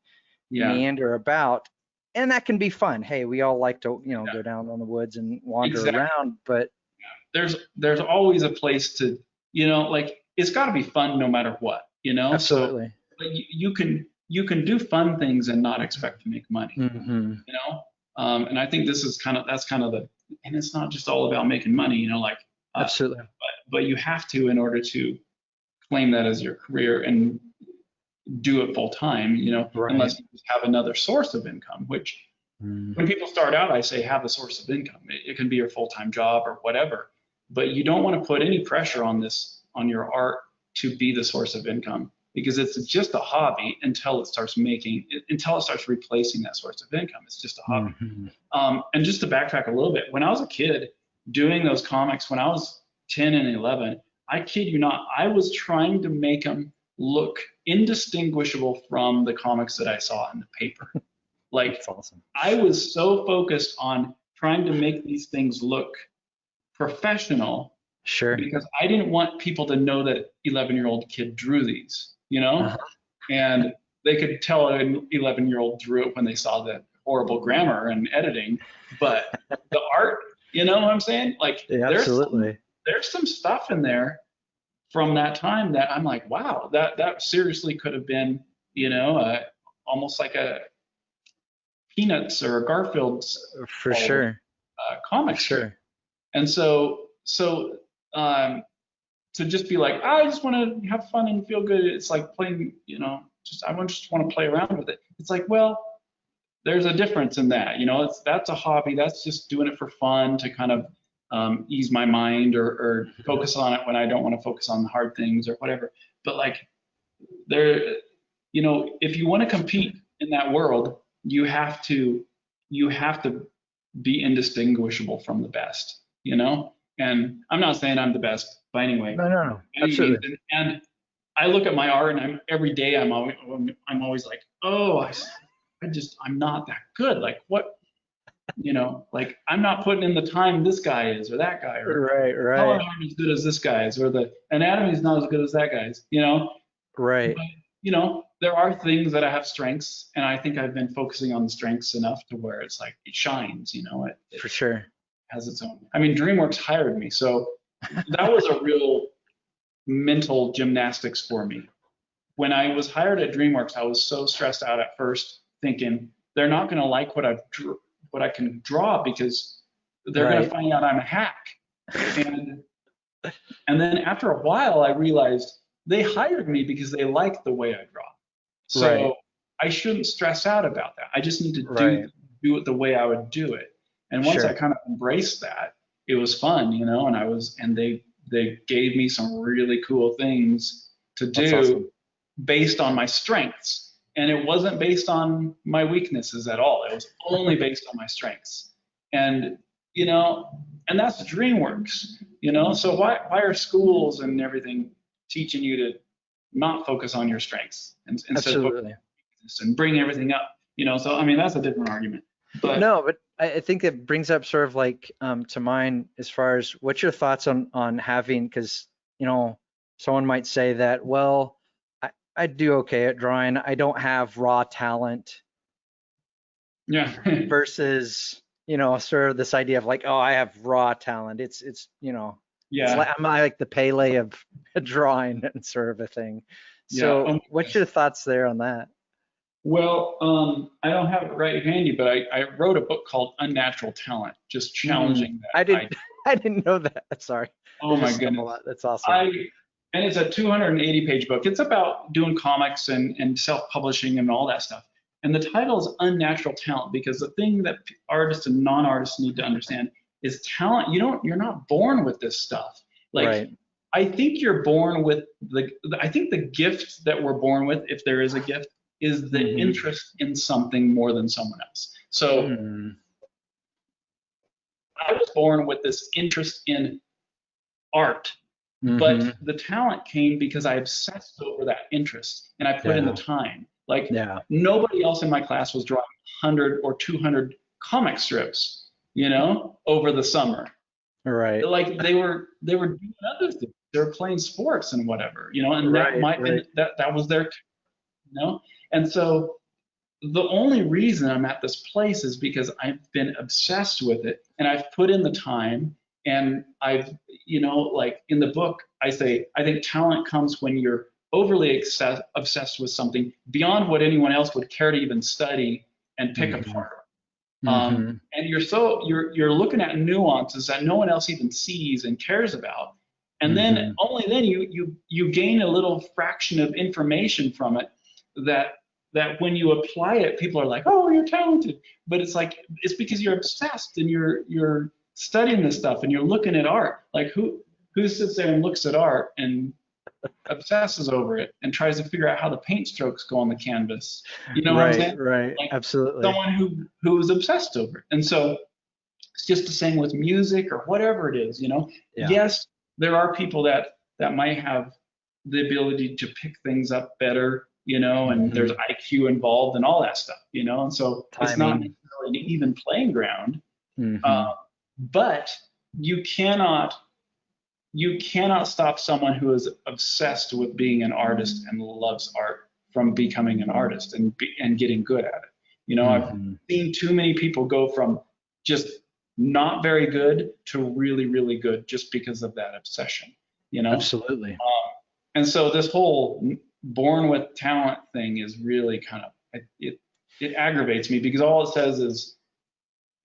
meander about. And that can be fun. Hey, we all like to, you know, go down in the woods and wander around, but there's always a place to, you know, like it's got to be fun no matter what, you know. Absolutely. So but you can do fun things and not expect to make money, you know. And I think that's kind of the, and it's not just all about making money, you know, like absolutely. But you have to, in order to claim that as your career and do it full time, you know, unless you have another source of income, which when people start out, I say have a source of income. It can be your full-time job or whatever, but you don't want to put any pressure on your art to be the source of income, because it's just a hobby until it starts replacing that source of income. It's just a hobby. And just to backtrack a little bit, when I was a kid doing those comics, when I was 10 and 11, I kid you not, I was trying to make them look indistinguishable from the comics that I saw in the paper. Like, that's awesome. I was so focused on trying to make these things look professional, because I didn't want people to know that 11-year-old kid drew these, you know. And they could tell an 11-year-old drew it when they saw the horrible grammar and editing, but the art, you know what I'm saying? Like, there's some stuff in there from that time that I'm like, wow, that seriously could have been, you know, almost like a Peanuts or a Garfield's for sure comic strip. And so to just be like, I just want to have fun and feel good, it's like playing, you know, I just want to play around with it. It's like, well, there's a difference in that, you know. That's a hobby. That's just doing it for fun, to kind of ease my mind or focus on it when I don't want to focus on the hard things or whatever. But like, there, you know, if you want to compete in that world, you have to be indistinguishable from the best, you know. And I'm not saying I'm the best by any way. No, absolutely. And I look at my art, and every day I'm always like, oh, I'm not that good. Like, what Like I'm not putting in the time this guy is or that guy, or Right, color right, aren't as good as this guy's, or the anatomy is not as good as that guy's. right, But there are things that I have strengths, and I think I've been focusing on the strengths enough to where it's like it shines. It for sure. has its own. I mean, DreamWorks hired me, so that was a real mental gymnastics for me. When I was hired at DreamWorks, I was so stressed out at first, thinking they're not going to like what I can draw because they're going to Right. find out I'm a hack. And and then after a while, I realized they hired me because they like the way I draw. Right, So I shouldn't stress out about that. I just need to do right. do it the way I would do it. And once I Sure. kind of embraced that, it was fun. And they gave me some really cool things to That's do awesome. based on my strengths. And it wasn't based on my weaknesses at all. It was only based on my strengths. And you know, and that's DreamWorks. So why are schools and everything teaching you to not focus on your strengths and instead focus Absolutely. on this and bring everything up? So I mean that's a different argument. But No, but I think it brings up sort of like to mind as far as what's your thoughts on having, because someone might say that, well, I do okay at drawing. I don't have raw talent yeah, versus, sort of this idea of like, oh, I have raw talent. It's like yeah, I'm like the Pele of drawing and sort of a thing. yeah. Oh So my what's gosh. your thoughts there on that? Well, I don't have it right handy, but I wrote a book called Unnatural Talent, just challenging I that didn't idea. I didn't know that. Sorry. I Oh my just stumbled goodness. out. That's awesome. I and it's a 280-page book. It's about doing comics and self-publishing and all that stuff. And the title is Unnatural Talent because the thing that artists and non-artists need to understand is talent. You're not born with this stuff. Like Right. I think you're born with I think the gift that we're born with, if there is a gift, is the Mm-hmm. interest in something more than someone else. So Mm. I was born with this interest in art, but Mm-hmm. the talent came because I obsessed over that interest and I put in the Yeah. time. Like Yeah. nobody else in my class was drawing 100 or 200 comic strips, over the summer. Right. Like they were doing other things. They were playing sports and whatever, and that Right. might been Right. that was their. And so the only reason I'm at this place is because I've been obsessed with it and I've put in the time and like in the book, I say, I think talent comes when you're overly obsessed with something beyond what anyone else would care to even study and pick Mm-hmm. apart. Mm-hmm. And you're looking at nuances that no one else even sees and cares about. And then Mm-hmm. only then you gain a little fraction of information from it that when you apply it, people are like, oh, you're talented. But it's like it's because you're obsessed and you're studying this stuff and you're looking at art. Like who sits there and looks at art and obsesses over it and tries to figure out how the paint strokes go on the canvas. You know what I'm Right. saying? Right. Like Absolutely. someone who is obsessed over it. And so it's just the same with music or whatever it is. Yeah. Yes, there are people that might have the ability to pick things up better, and there's Mm-hmm. IQ involved and all that stuff. And so it's not Timing. necessarily an even playing ground. Mm-hmm. Uh, but you cannot stop someone who is obsessed with being an artist and loves art from becoming an artist and getting good at it. I've Mm-hmm. seen too many people go from just not very good to really, really good just because of that obsession. You know, Absolutely. and so this whole born with talent thing is really kind of it aggravates me because all it says is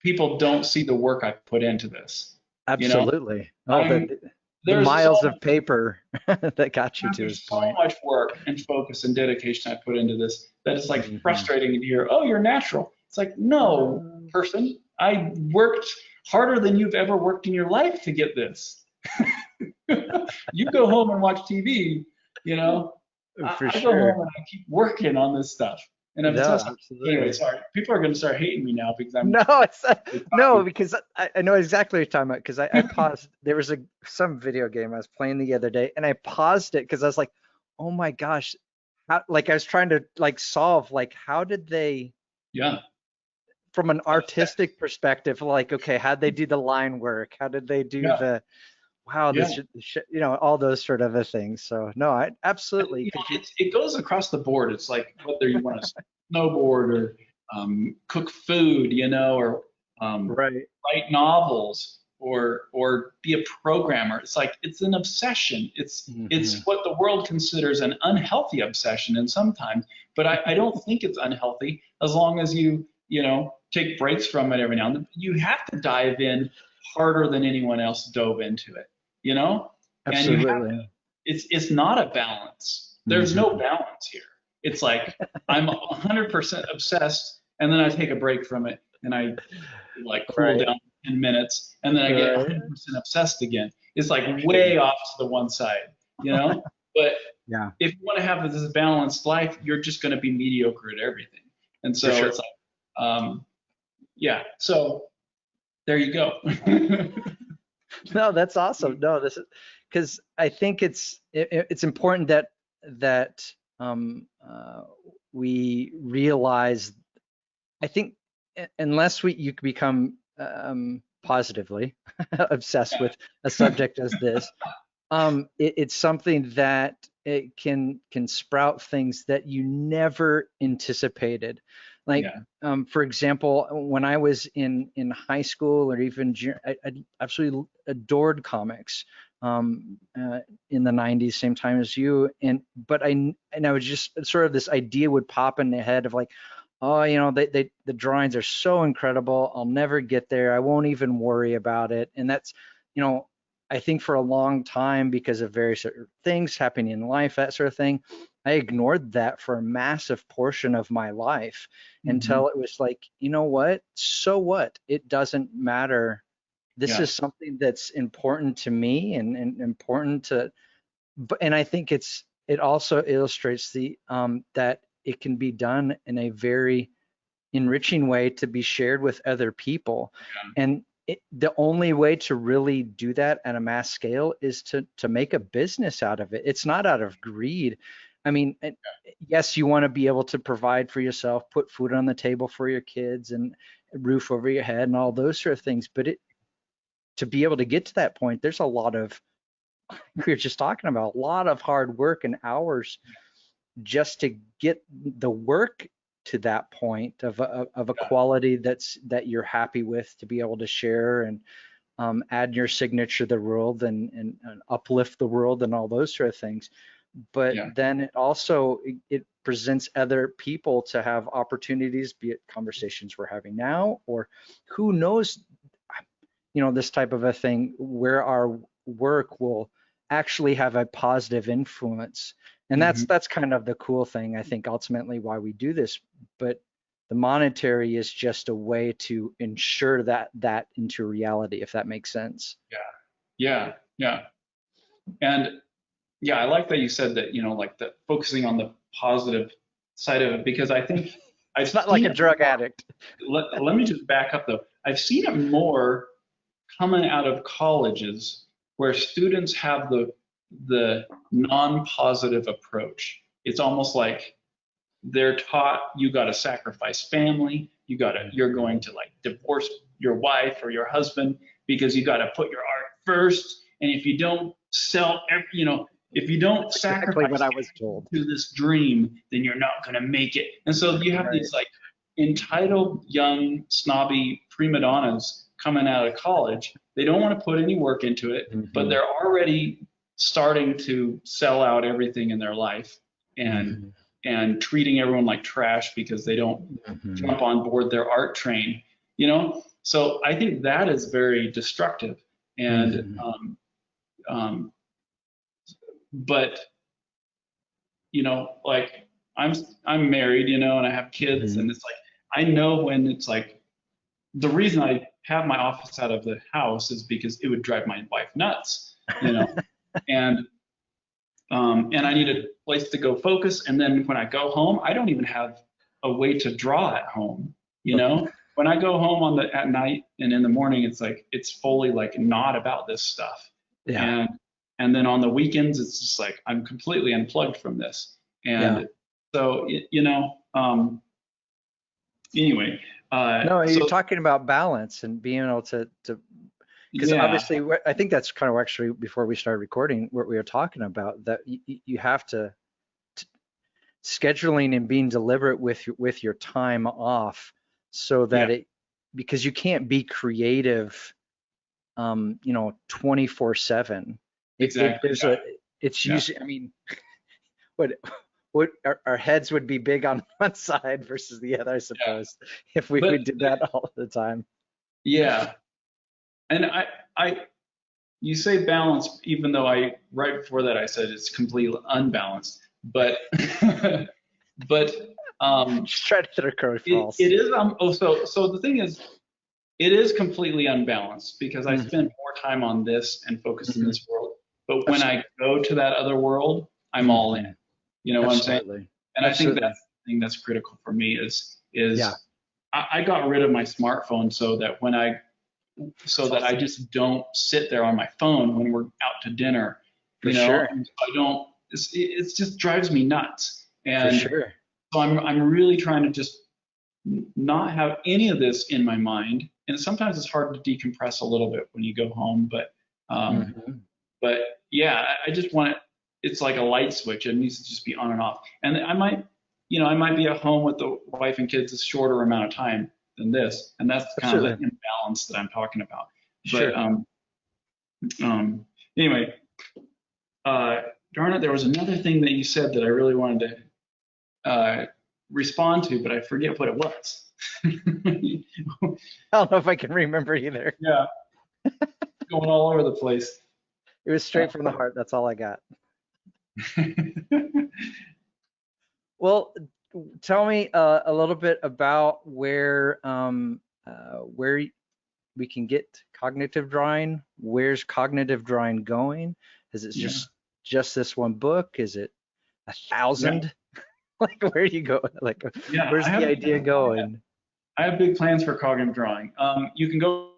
people don't see the work I put into this. You know, Absolutely. Oh, I'm the there's so miles of paper that got you to there's this so point. much work and focus and dedication I put into this that it's like Mm-hmm. frustrating to hear, oh, you're natural. It's like, no, person, I worked harder than you've ever worked in your life to get this. You go home and watch TV, you know. For I go home sure. and I keep working on this stuff. And I'm No, obsessed. Anyway, absolutely. sorry. People are going to start hating me now because I'm No, it's no, talking. because I know exactly what you're talking about because I paused. There was some video game I was playing the other day and I paused it because I was like, oh my gosh, like I was trying to like solve like how did they Yeah. from an artistic perspective, like, okay, how'd they do the line work? How did they do Yeah, the, wow, yeah. you know, all those sort of a things. So no, I absolutely, You know, because you, it goes across the board. It's like whether you want to snowboard or cook food, you know, or right. write novels or be a programmer. It's like it's an obsession. It's what the world considers an unhealthy obsession, and sometimes, but I don't think it's unhealthy as long as you know take breaks from it every now and then. You have to dive in harder than anyone else dove into it, you know, and you have Absolutely. it's not a balance. There's no balance here. It's like I'm 100% obsessed, and then I take a break from it, and I like cool Right. down 10 minutes, and then I get Right. 100% obsessed again. It's like For sure. way off to the one side, you know. But Yeah, if you want to have this balanced life, you're just going to be mediocre at everything. And for so sure. it's like, yeah. So there you go. No, that's awesome. No, this is because I think it's important that that um, uh, we realize. I think unless you become positively obsessed with a subject as this, it's something that it can sprout things that you never anticipated. Like, Yeah. for example, when I was in high school or even I absolutely adored comics in the 90s, same time as you. But I was just sort of this idea would pop in the head of like, oh, you know, the drawings are so incredible. I'll never get there. I won't even worry about it. And that's, you know, I think for a long time, because of various things happening in life, that sort of thing, I ignored that for a massive portion of my life Mm-hmm. until it was like, you know what? So what? It doesn't matter. This Yeah. is something that's important to me and important to, and I think it also illustrates the that it can be done in a very enriching way to be shared with other people. And the only way to really do that at a mass scale is to make a business out of it. It's not out of greed. I mean, yes, you want to be able to provide for yourself, put food on the table for your kids and a roof over your head and all those sort of things. But to be able to get to that point, there's a lot of, we were just talking about, a lot of hard work and hours just to get the work to that point of a quality that you're happy with to be able to share and add your signature to the world and uplift the world and all those sort of things. But Yeah. then it also it presents other people to have opportunities, be it conversations we're having now, or who knows, you know, this type of a thing where our work will actually have a positive influence. And Mm-hmm. that's kind of the cool thing, I think, ultimately why we do this. But the monetary is just a way to ensure that into reality, if that makes sense. Yeah. Yeah. Yeah. And yeah, I like that you said that, you know, like the focusing on the positive side of it, because I think I've It's not like seen a it drug more. addict. Let me just back up though. I've seen it more coming out of colleges where students have the non-positive approach. It's almost like they're taught you got to sacrifice family, you're going to like divorce your wife or your husband because you got to put your art first, and if you don't sell you know, if you don't That's exactly what sacrifice I was told. to this dream, then you're not going to make it. And so you have Right. these like entitled young snobby prima donnas coming out of college. They don't want to put any work into it, but Mm-hmm. they're already starting to sell out everything in their life and Mm-hmm. and treating everyone like trash because they don't Mm-hmm. jump on board their art train, you know. So I think that is very destructive. And Mm-hmm. um, but you know, like I'm I'm married, you know, and I have kids, Mm-hmm. and it's like I know when it's like the reason I have my office out of the house is because it would drive my wife nuts, you know, and and I need a place to go focus. And then when I go home, I don't even have a way to draw at home, you know. When I go home at night and in the morning, it's like it's fully like not about this stuff, Yeah. and and then on the weekends, it's just like I'm completely unplugged from this, Yeah. and so you know. Anyway, No, you're So talking about balance and being able to because yeah, obviously I think that's kind of actually before we started recording what we were talking about, that you have to scheduling and being deliberate with your time off, so yeah, that it, because you can't be creative 24/7. It exactly. there's a it's Yeah, usually, I mean, what our heads would be big on one side versus the other, I yeah. suppose, if we But did that all the time. yeah, and I, you say balance, even though I right before that I said it's completely unbalanced. But, but Just try to throw it curveballs. is so the thing is, it is completely unbalanced because I spend Hmm. more time on this and focused in Hmm. this world. But when I Absolutely. go to that other world, I'm all in. Hmm. You know what I'm saying? Absolutely. And I think Absolutely. that's the thing that's critical for me Yeah. is I got rid of my smartphone so that I just don't sit there on my phone when we're out to dinner, For you know, sure. and so I don't, it just drives me nuts. For And sure. so I'm really trying to just not have any of this in my mind. And sometimes it's hard to decompress a little bit when you go home, um, Hmm. but yeah, I just want it. It's like a light switch. It needs to just be on and off. And I might be at home with the wife and kids a shorter amount of time than this, and that's kind of the Absolutely. imbalance that I'm talking about. But Sure. um, anyway, uh, darn it, there was another thing that you said that I really wanted to respond to, but I forget what it was. I don't know if I can remember either. Yeah, going all over the place. It was straight from the heart. That's all I got. Well, tell me a little bit about where we can get cognitive drawing. Where's cognitive drawing going? Is it Yeah, just this one book? Is it a yeah, thousand? Like, where do you go? Like, yeah. where's the idea going? I have big plans for cognitive drawing. You can go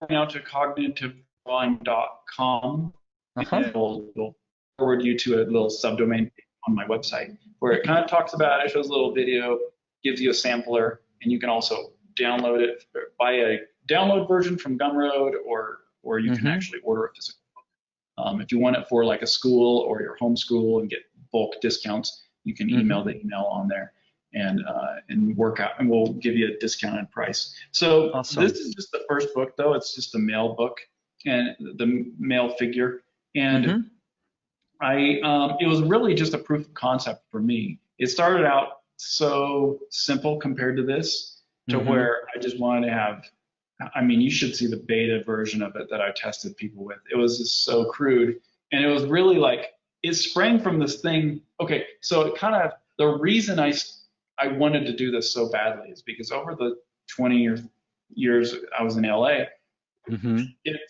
now to cognitivedrawing.com, and Uh-huh. it'll forward you to a little subdomain on my website where it kind of talks about it, shows a little video, gives you a sampler, and you can also download it, buy a download version from Gumroad, or you can Mm-hmm. actually order a physical. If you want it for like a school or your homeschool and get bulk discounts, you can email Mm-hmm. the email on there and work out, and we'll give you a discounted price. So this Awesome. is just the first book, though. It's just a male book and the male figure, and Mm-hmm. it was really just a proof of concept for me. It started out so simple compared to this, to Mm-hmm. where I just wanted to have. I mean, you should see the beta version of it that I tested people with. It was just so crude, and it was really like it sprang from this thing. Okay, so it kind of the reason I wanted to do this so badly is because over the 20 years I was in LA, Mm-hmm.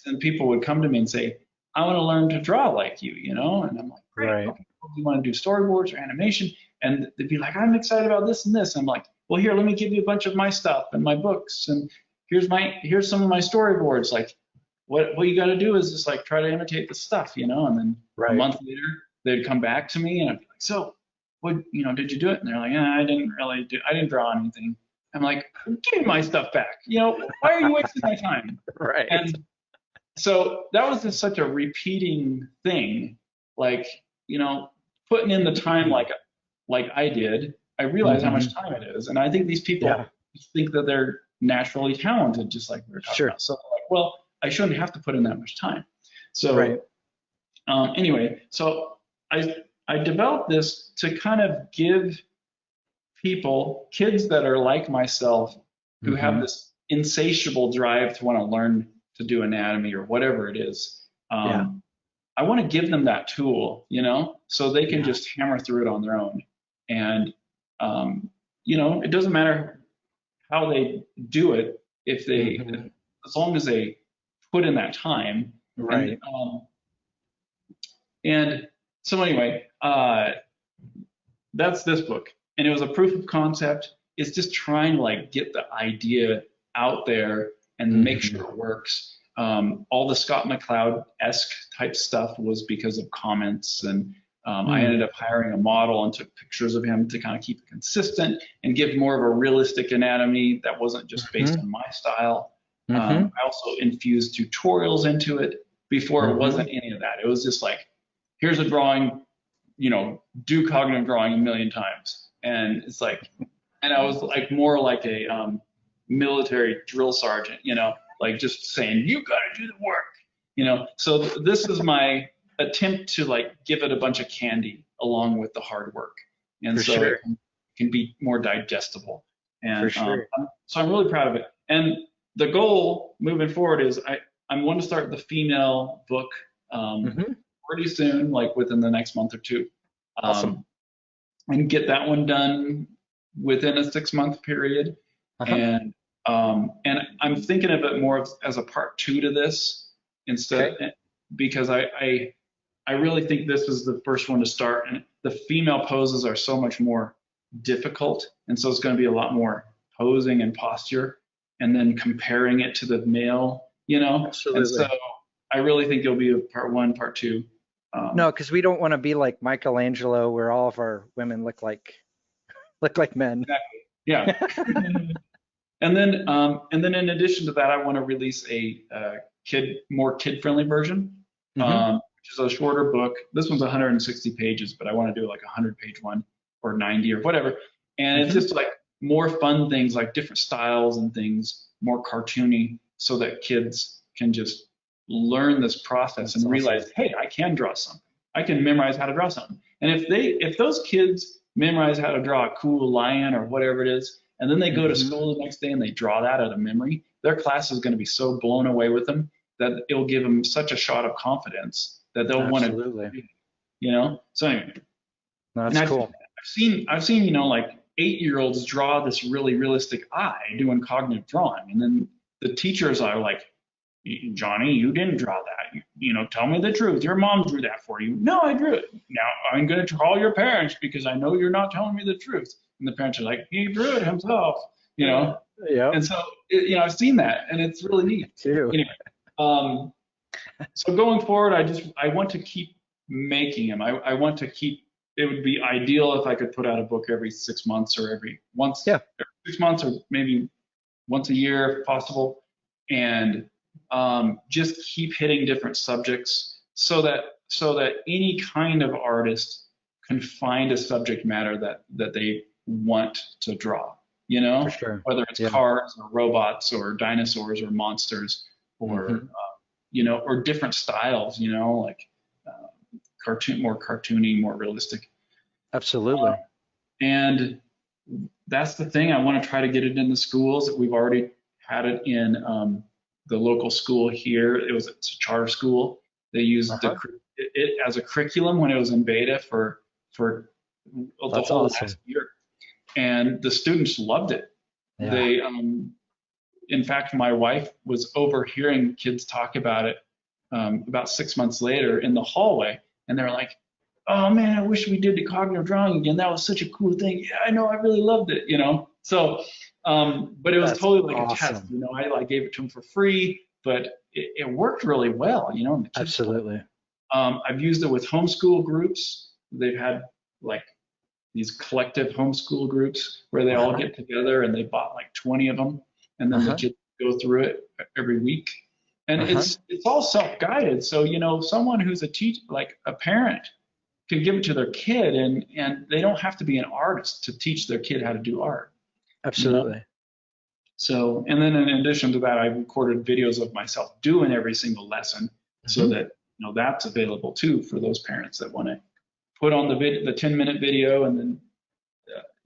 and people would come to me and say, I want to learn to draw like you know? And I'm like, great, Right. okay, well, do you want to do storyboards or animation? And they'd be like, I'm excited about this and this. And I'm like, well, here, let me give you a bunch of my stuff and my books, and here's some of my storyboards. Like, what you got to do is just like try to imitate the stuff, you know? And then a Right. month later, they'd come back to me and I'd be like, so, what, did you do it? And they're like, I didn't draw anything. I'm like, give me my stuff back. Why are you wasting my time? Right. And so that was just such a repeating thing, like, putting in the time like I did. I realized how Mm-hmm. much time it is, and I think these Yeah. people think that they're naturally talented, just like we were talking Sure. about. So they're like, well, I shouldn't have to put in that much time. Right. So anyway, so I developed this to kind of give people, kids that are like myself, who have Mm-hmm. this insatiable drive to want to learn to do anatomy or whatever it is. Yeah. I want to give them that tool, so they can Yeah. just hammer through it on their own. And, it doesn't matter how they do it if they, Mm-hmm. as long as they put in that time. And, Right. and so anyway, that's this book, and it was a proof of concept. It's just trying to like get the idea out there and make Mm-hmm. sure it works. All the Scott McCloud-esque type stuff was because of comments and I ended up hiring a model and took pictures of him to kind of keep it consistent and give more of a realistic anatomy that wasn't just based on my style. I also infused tutorials into it. Before it wasn't any of that. It was just like, here's a drawing, do cognitive drawing a million times. And it's like, and I was like more like a military drill sergeant, like just saying, you got to do the work, So this is my attempt to like give it a bunch of candy along with the hard work, and so it can be more digestible. And so I'm really proud of it. And the goal moving forward is I'm going to start the female book pretty soon, like within the next month or two. Awesome. And get that one done within a 6-month period. And I'm thinking of it more as a part 2 to this instead, because I really think this is the first one to start, and the female poses are so much more difficult, and so it's going to be a lot more posing and posture, and then comparing it to the male, Absolutely. And so I really think it'll be a part 1, part 2. No, because we don't want to be like Michelangelo, where all of our women look like men. Exactly. Yeah. And then in addition to that, I want to release a more kid-friendly version, which is a shorter book. This one's 160 pages, but I want to do like a 100-page one or 90 or whatever. And it's just like more fun things, like different styles and things, more cartoony, so that kids can just learn this process and realize, hey, I can draw something. I can memorize how to draw something. And if those kids memorize how to draw a cool lion or whatever it is, and then they go to school the next day and they draw that out of memory, their class is going to be so blown away with them that it'll give them such a shot of confidence that they'll want to, So anyway, that's cool. I've seen, like 8-year-olds draw this really realistic eye doing cognitive drawing, and then the teachers are like, Johnny, you didn't draw that. Tell me the truth. Your mom drew that for you. No, I drew it. Now I'm going to call your parents because I know you're not telling me the truth. And the parents are like, he drew it himself, Yeah. And so, I've seen that, and it's really neat. Too. Anyway, so going forward, I want to keep making them. I want to keep. It would be ideal if I could put out a book every 6 months or every 6 months, or maybe once a year if possible, and just keep hitting different subjects so that any kind of artist can find a subject matter that they want to draw, For sure. Whether it's cars or robots or dinosaurs or monsters or or different styles, like more cartoony, more realistic. Absolutely. And that's the thing. I want to try to get it in the schools. We've already had it in the local school here. It's a charter school. They used it as a curriculum when it was in beta for the whole last year, and the students loved it. Yeah. They, in fact, my wife was overhearing kids talk about it about 6 months later in the hallway, and they're like, "Oh man, I wish we did the cognitive drawing again. That was such a cool thing. Yeah, I know, I really loved it." So. But it was totally like a test, I gave it to them for free, but it worked really well, and the kids Absolutely. I've used it with homeschool groups. They've had like these collective homeschool groups where they all get together, and they bought like 20 of them, and then the kids go through it every week. And it's all self-guided. So, someone who's a teacher, like a parent, can give it to their kid, and they don't have to be an artist to teach their kid how to do art. Absolutely. So, and then in addition to that, I recorded videos of myself doing every single lesson, so that that's available too for those parents that want to put on the 10-minute video, and then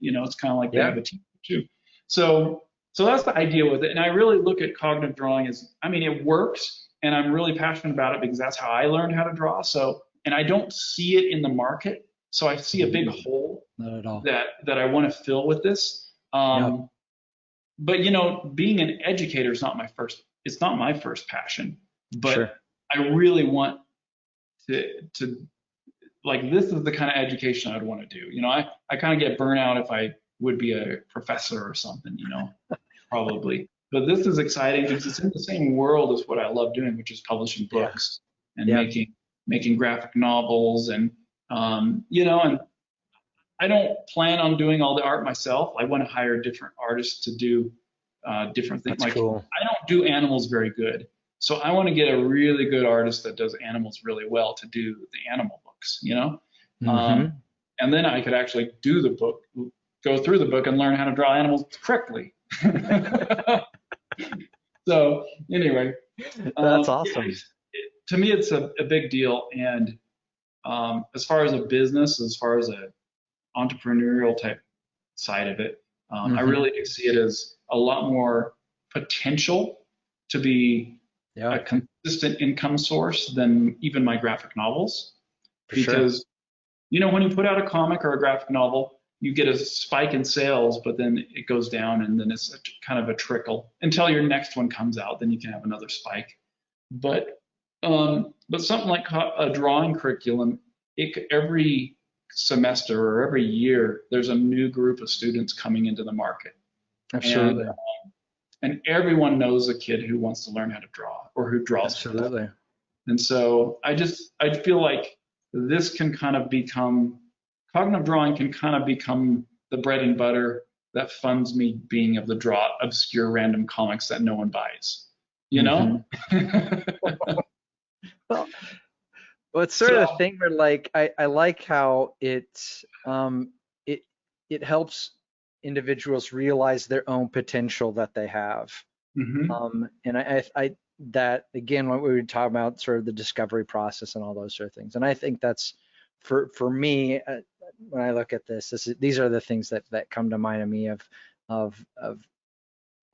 it's kind of like they have a teacher too. So that's the idea with it. And I really look at cognitive drawing as, it works, and I'm really passionate about it because that's how I learned how to draw. So, and I don't see it in the market, so I see a big hole that I want to fill with this. But being an educator is not my first passion, but I really want to like, this is the kind of education I'd want to do. I kind of get burnt out if I would be a professor or something, probably. But this is exciting because it's in the same world as what I love doing, which is publishing books and making graphic novels and You know, and I don't plan on doing all the art myself. I want to hire different artists to do different things. That's Like cool. I don't do animals very good, so I want to get a really good artist that does animals really well to do the animal books. You know, Mm-hmm. and then I could actually do the book, go through the book, and learn how to draw animals correctly. So anyway, That's yeah, awesome. to me, it's a big deal. And as far as a business, as far as a entrepreneurial type side of it, I Mm-hmm. really do see it as a lot more potential to be a Yeah, consistent income source than even my graphic novels. for sure. Because, you know, when you put out a comic or a graphic novel, you get a spike in sales, but then it goes down and then it's kind of a trickle until your next one comes out. Then you can have another spike. But something like a drawing curriculum, every semester or every year, there's a new group of students coming into the market, and Absolutely. and everyone knows a kid who wants to learn how to draw or who draws well. Absolutely. And so I feel like this can kind of become cognitive drawing can kind of become the bread and butter that funds me being able to draw obscure random comics that no one buys. You Mm-hmm. know? Well, well, it's sort of the So. thing where like I like how it it helps individuals realize their own potential that they have. Mhm. And I that again what we were talking about, sort of the discovery process and all those sort of things. And I think that's for me, when I look at these are the things that come to mind of me of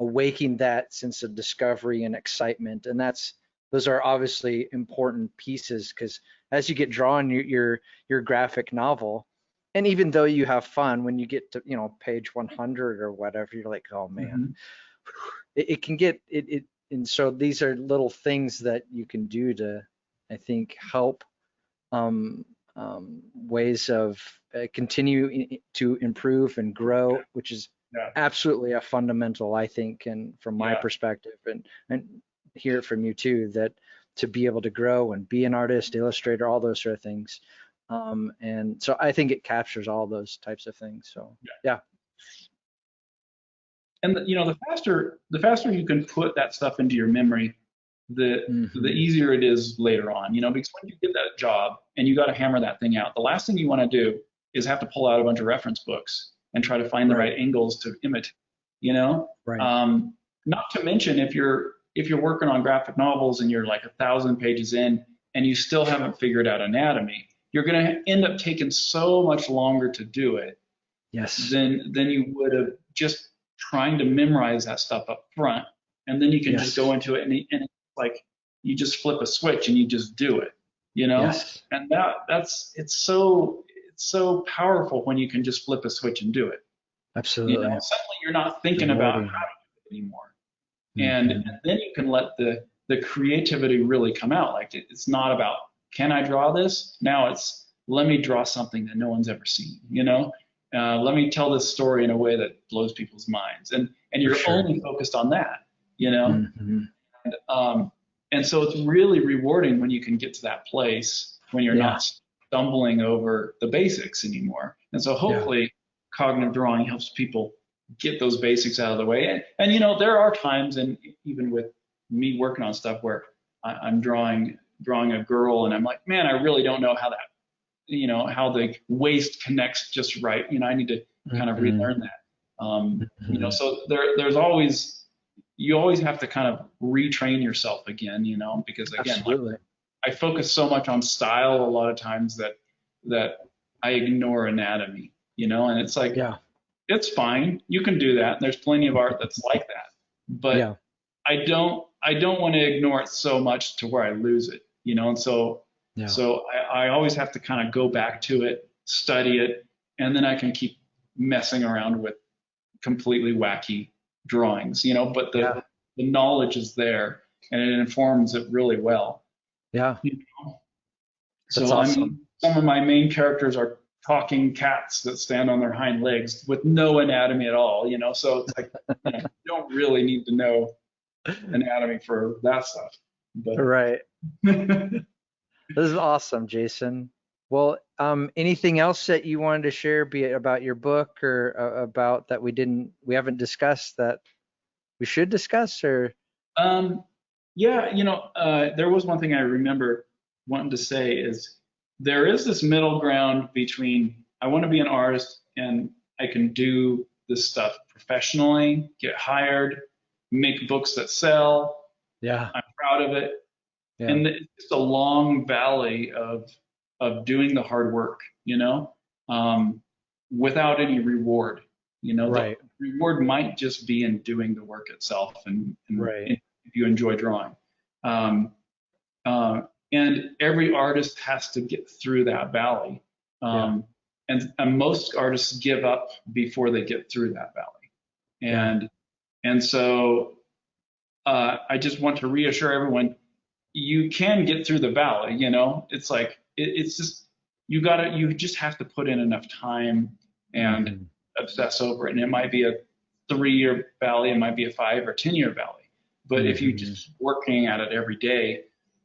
awaking that sense of discovery and excitement. And those are obviously important pieces, because as you get drawn your graphic novel, and even though you have fun, when you get to page 100 or whatever, you're like, oh man, Mhm. it can get it. And so these are little things that you can do to, I think, help um, ways of continue to improve and grow, which is Yeah. absolutely a fundamental, I think, and from my Yeah. perspective, and hear it from you too, that to be able to grow and be an artist, illustrator, all those sort of things. And so I think it captures all those types of things. So yeah. And the faster you can put that stuff into your memory, the Hmm. easier it is later on. Because when you get that job and you got to hammer that thing out, the last thing you want to do is have to pull out a bunch of reference books and try to find the Right. right angles to imitate. You know, Right. not to mention if you're working on graphic novels and you're like 1,000 pages in and you still haven't figured out anatomy, you're going to end up taking so much longer to do it Yes. than you would have just trying to memorize that stuff up front, and then you can just go Yes. into it and it's like you just flip a switch and you just do it, you know. Yes. And it's so powerful when you can just flip a switch and do it. Absolutely. Suddenly you're not thinking about how Rewarding. to do it anymore, and Hmm. then you can let the creativity really come out. Like it's not about can I draw this? Now it's let me draw something that no one's ever seen. Let me tell this story in a way that blows people's minds, and For you're sure. only focused on that. You know, Hmm. and, um, and so it's really rewarding when you can get to that place when you're Yeah. not stumbling over the basics anymore. And so Yeah. hopefully cognitive drawing helps people get those basics out of the way. And there are times, and even with me working on stuff where I'm drawing a girl, and I'm like, man, I really don't know how the waist connects just right. I need to kind of Hmm. relearn that. Hmm. So there's always you always have to kind of retrain yourself again, because again, like Absolutely. I focus so much on style a lot of times that I ignore anatomy, and it's like Yeah. it's fine. You can do that. There's plenty of art that's like that. But Yeah. I don't want to ignore it so much to where I lose it, and so Yeah. so I always have to kind of go back to it, study it, and then I can keep messing around with completely wacky drawings, but the Yeah. the knowledge is there and it informs it really well. Yeah. You know? That's So I awesome. mean, some of my main characters are talking cats that stand on their hind legs with no anatomy at all, so it's like, you don't really need to know anatomy for that stuff. But Right. This is awesome, Jason. Well, anything else that you wanted to share, be it about your book or about that we haven't discussed that we should discuss, or? Um, yeah, there was one thing I remember wanting to say is there is this middle ground between I want to be an artist and I can do this stuff professionally, get hired, make books that sell. Yeah, I'm proud of it. yeah, And it's a long valley of doing the hard work, um, without any reward. The right, reward might just be in doing the work itself, and right, if you enjoy drawing. Um, uh, and every artist has to get through that valley. yeah, And most artists give up before they get through that valley. yeah, And so I just want to reassure everyone you can get through the valley. It's like it's just you just have to put in enough time and mhm, obsess over it. And it might be a 3-year valley, it might be a 5 or 10 year valley. But if you mhm, just working at it every day,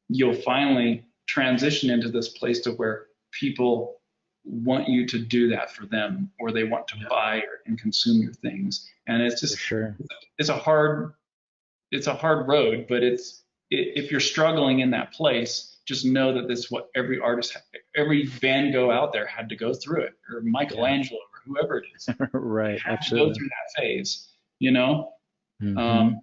you'll finally transition into this place to where people want you to do that for them, or they want to yeah, buy and consume your things. And for sure. it's a hard it's a hard road, but if you're struggling in that place, just know that this is what every artist, every Van Gogh out there had to go through it, or Yeah, Michelangelo, or whoever it is, right, had to go absolutely. through that phase, you know. Hmm. Um,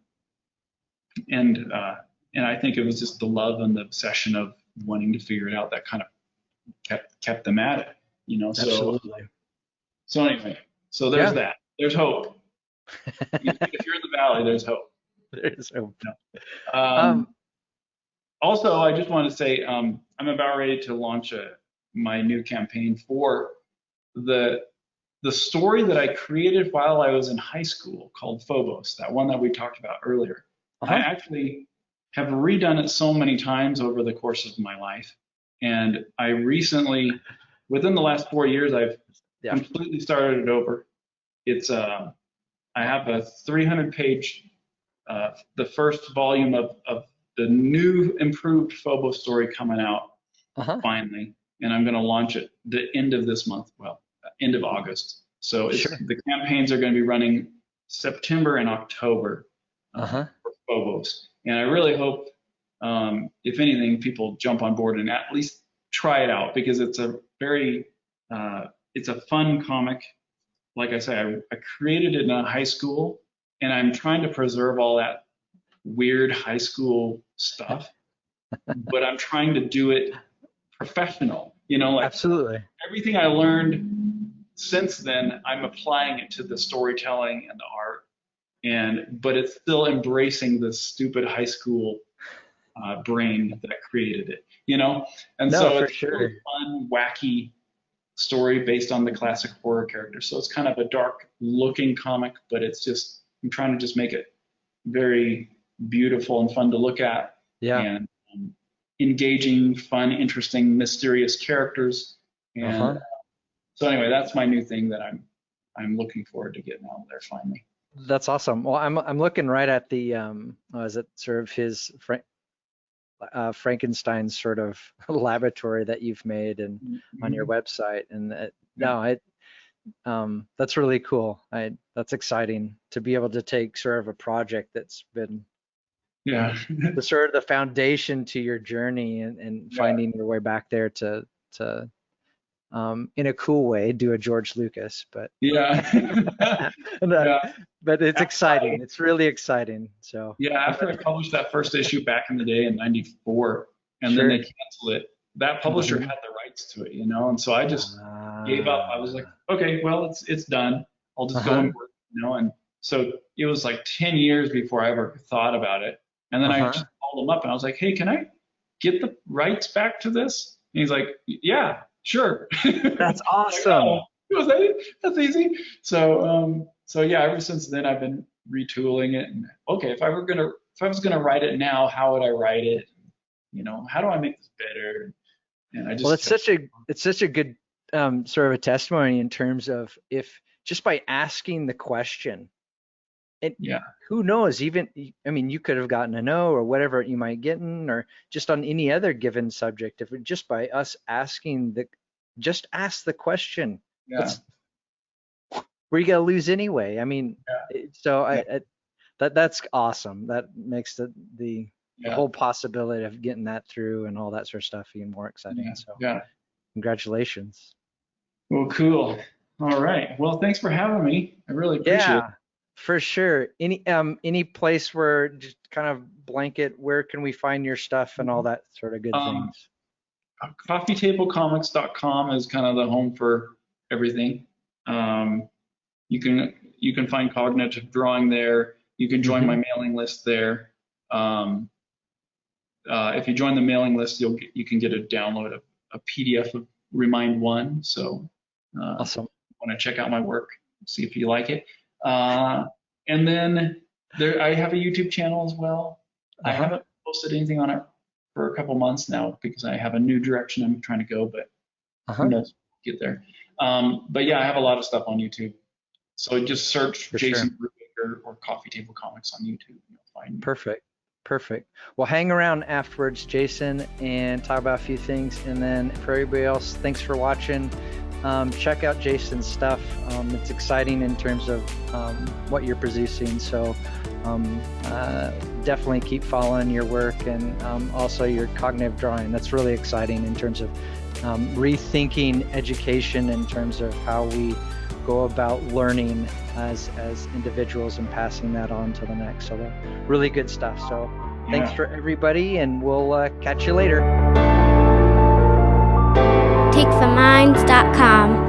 and I think it was just the love and the obsession of wanting to figure it out that kind of kept them at it. Absolutely. So anyway, so there's Yeah. that. There's hope. If you're in the valley, there's hope. There's hope. Um, Um, Also, I just want to say I'm about ready to launch my new campaign for the the story that I created while I was in high school called Phobos, that one that we talked about earlier. I uh-huh. actually have redone it so many times over the course of my life, and I recently, within the last 4 years, I've Yeah. completely started it over. It's I have a 300-page the first volume of the new improved Phobos story coming out Uh-huh. finally, and I'm going to launch it the end of this month. Well, end of August. So Sure. the campaigns are going to be running September and October Uh-huh. for Phobos, and I really hope, if anything, people jump on board and at least try it out because it's a fun comic. Like I say, I created it in a high school, and I'm trying to preserve all that weird high school stuff, but I'm trying to do it professional. Like Absolutely. everything I learned since then, I'm applying it to the storytelling and the art, but it's still embracing the stupid high school brain that created it. And No, so for it's a really sure. fun, wacky story based on the classic horror character. So it's kind of a dark looking comic, but I'm trying to just make it very beautiful and fun to look at, Yeah. and engaging, fun, interesting, mysterious characters. And Uh-huh. so anyway, that's my new thing that I'm looking forward to getting out there finally. That's awesome. Well, I'm looking right at the is it sort of his Frankenstein sort of laboratory that you've made and on your Mhm. website, and Yeah. no, that's really cool. That's exciting to be able to take sort of a project that's been Yeah. the sort of the foundation to your journey, and Yeah. finding your way back there to in a cool way do a George Lucas, but Yeah. and, uh, Yeah. but it's After exciting. It's really exciting. So Yeah, after I published that first issue back in the day in '94, and then they sure. canceled it, that publisher Hmm. had the rights to it. And so I just gave up. I was like, okay, well, it's done. I'll just go Uh-huh. and work. And so it was like 10 years before I ever thought about it. And then I Uh-huh. just called him up and I was like, hey, can I get the rights back to this? And he's like, yeah, sure. That's Like, oh, awesome. was that it? That's easy. So yeah, ever since then I've been retooling it. And okay, if I was gonna write it now, how would I write it? How do I make this better? And I Well, just kept. it's such a good sort of a testimony in terms of, if just by asking the question, and Yeah, who knows, even, I mean, you could have gotten a no or whatever you might get in, or just on any other given subject, if just by us asking just ask the question. Yeah. Where you gonna lose anyway? I mean, Yeah. so that's awesome. That makes the Yeah. whole possibility of getting that through and all that sort of stuff even more exciting. Yeah. So Yeah. congratulations. Well, cool. All right. Well, thanks for having me. I really appreciate it. Yeah, for sure. Any place where just kind of blanket, where can we find your stuff and all that sort of good things? CoffeeTableComics.com is kind of the home for everything. You can find Cognitive Drawing there. You can join my mailing list there. If you join the mailing list, you can get a download of a PDF of Remind One. So Awesome. Want to check out my work, see if you like it. And then I have a YouTube channel as well. I haven't posted anything on it for a couple months now because I have a new direction I'm trying to go, but who knows, get there. But yeah, I have a lot of stuff on YouTube. So just search Jason Brubaker or Coffee Table Comics on YouTube. You'll find me. Perfect. Well, hang around afterwards, Jason, and talk about a few things. And then for everybody else, thanks for watching. Check out Jason's stuff. It's exciting in terms of what you're producing. So definitely keep following your work and also your cognitive drawing. That's really exciting in terms of rethinking education in terms of how we go about learning as individuals and passing that on to the next. So really good stuff. So thanks for everybody, and we'll catch you later. TikvahMinds.com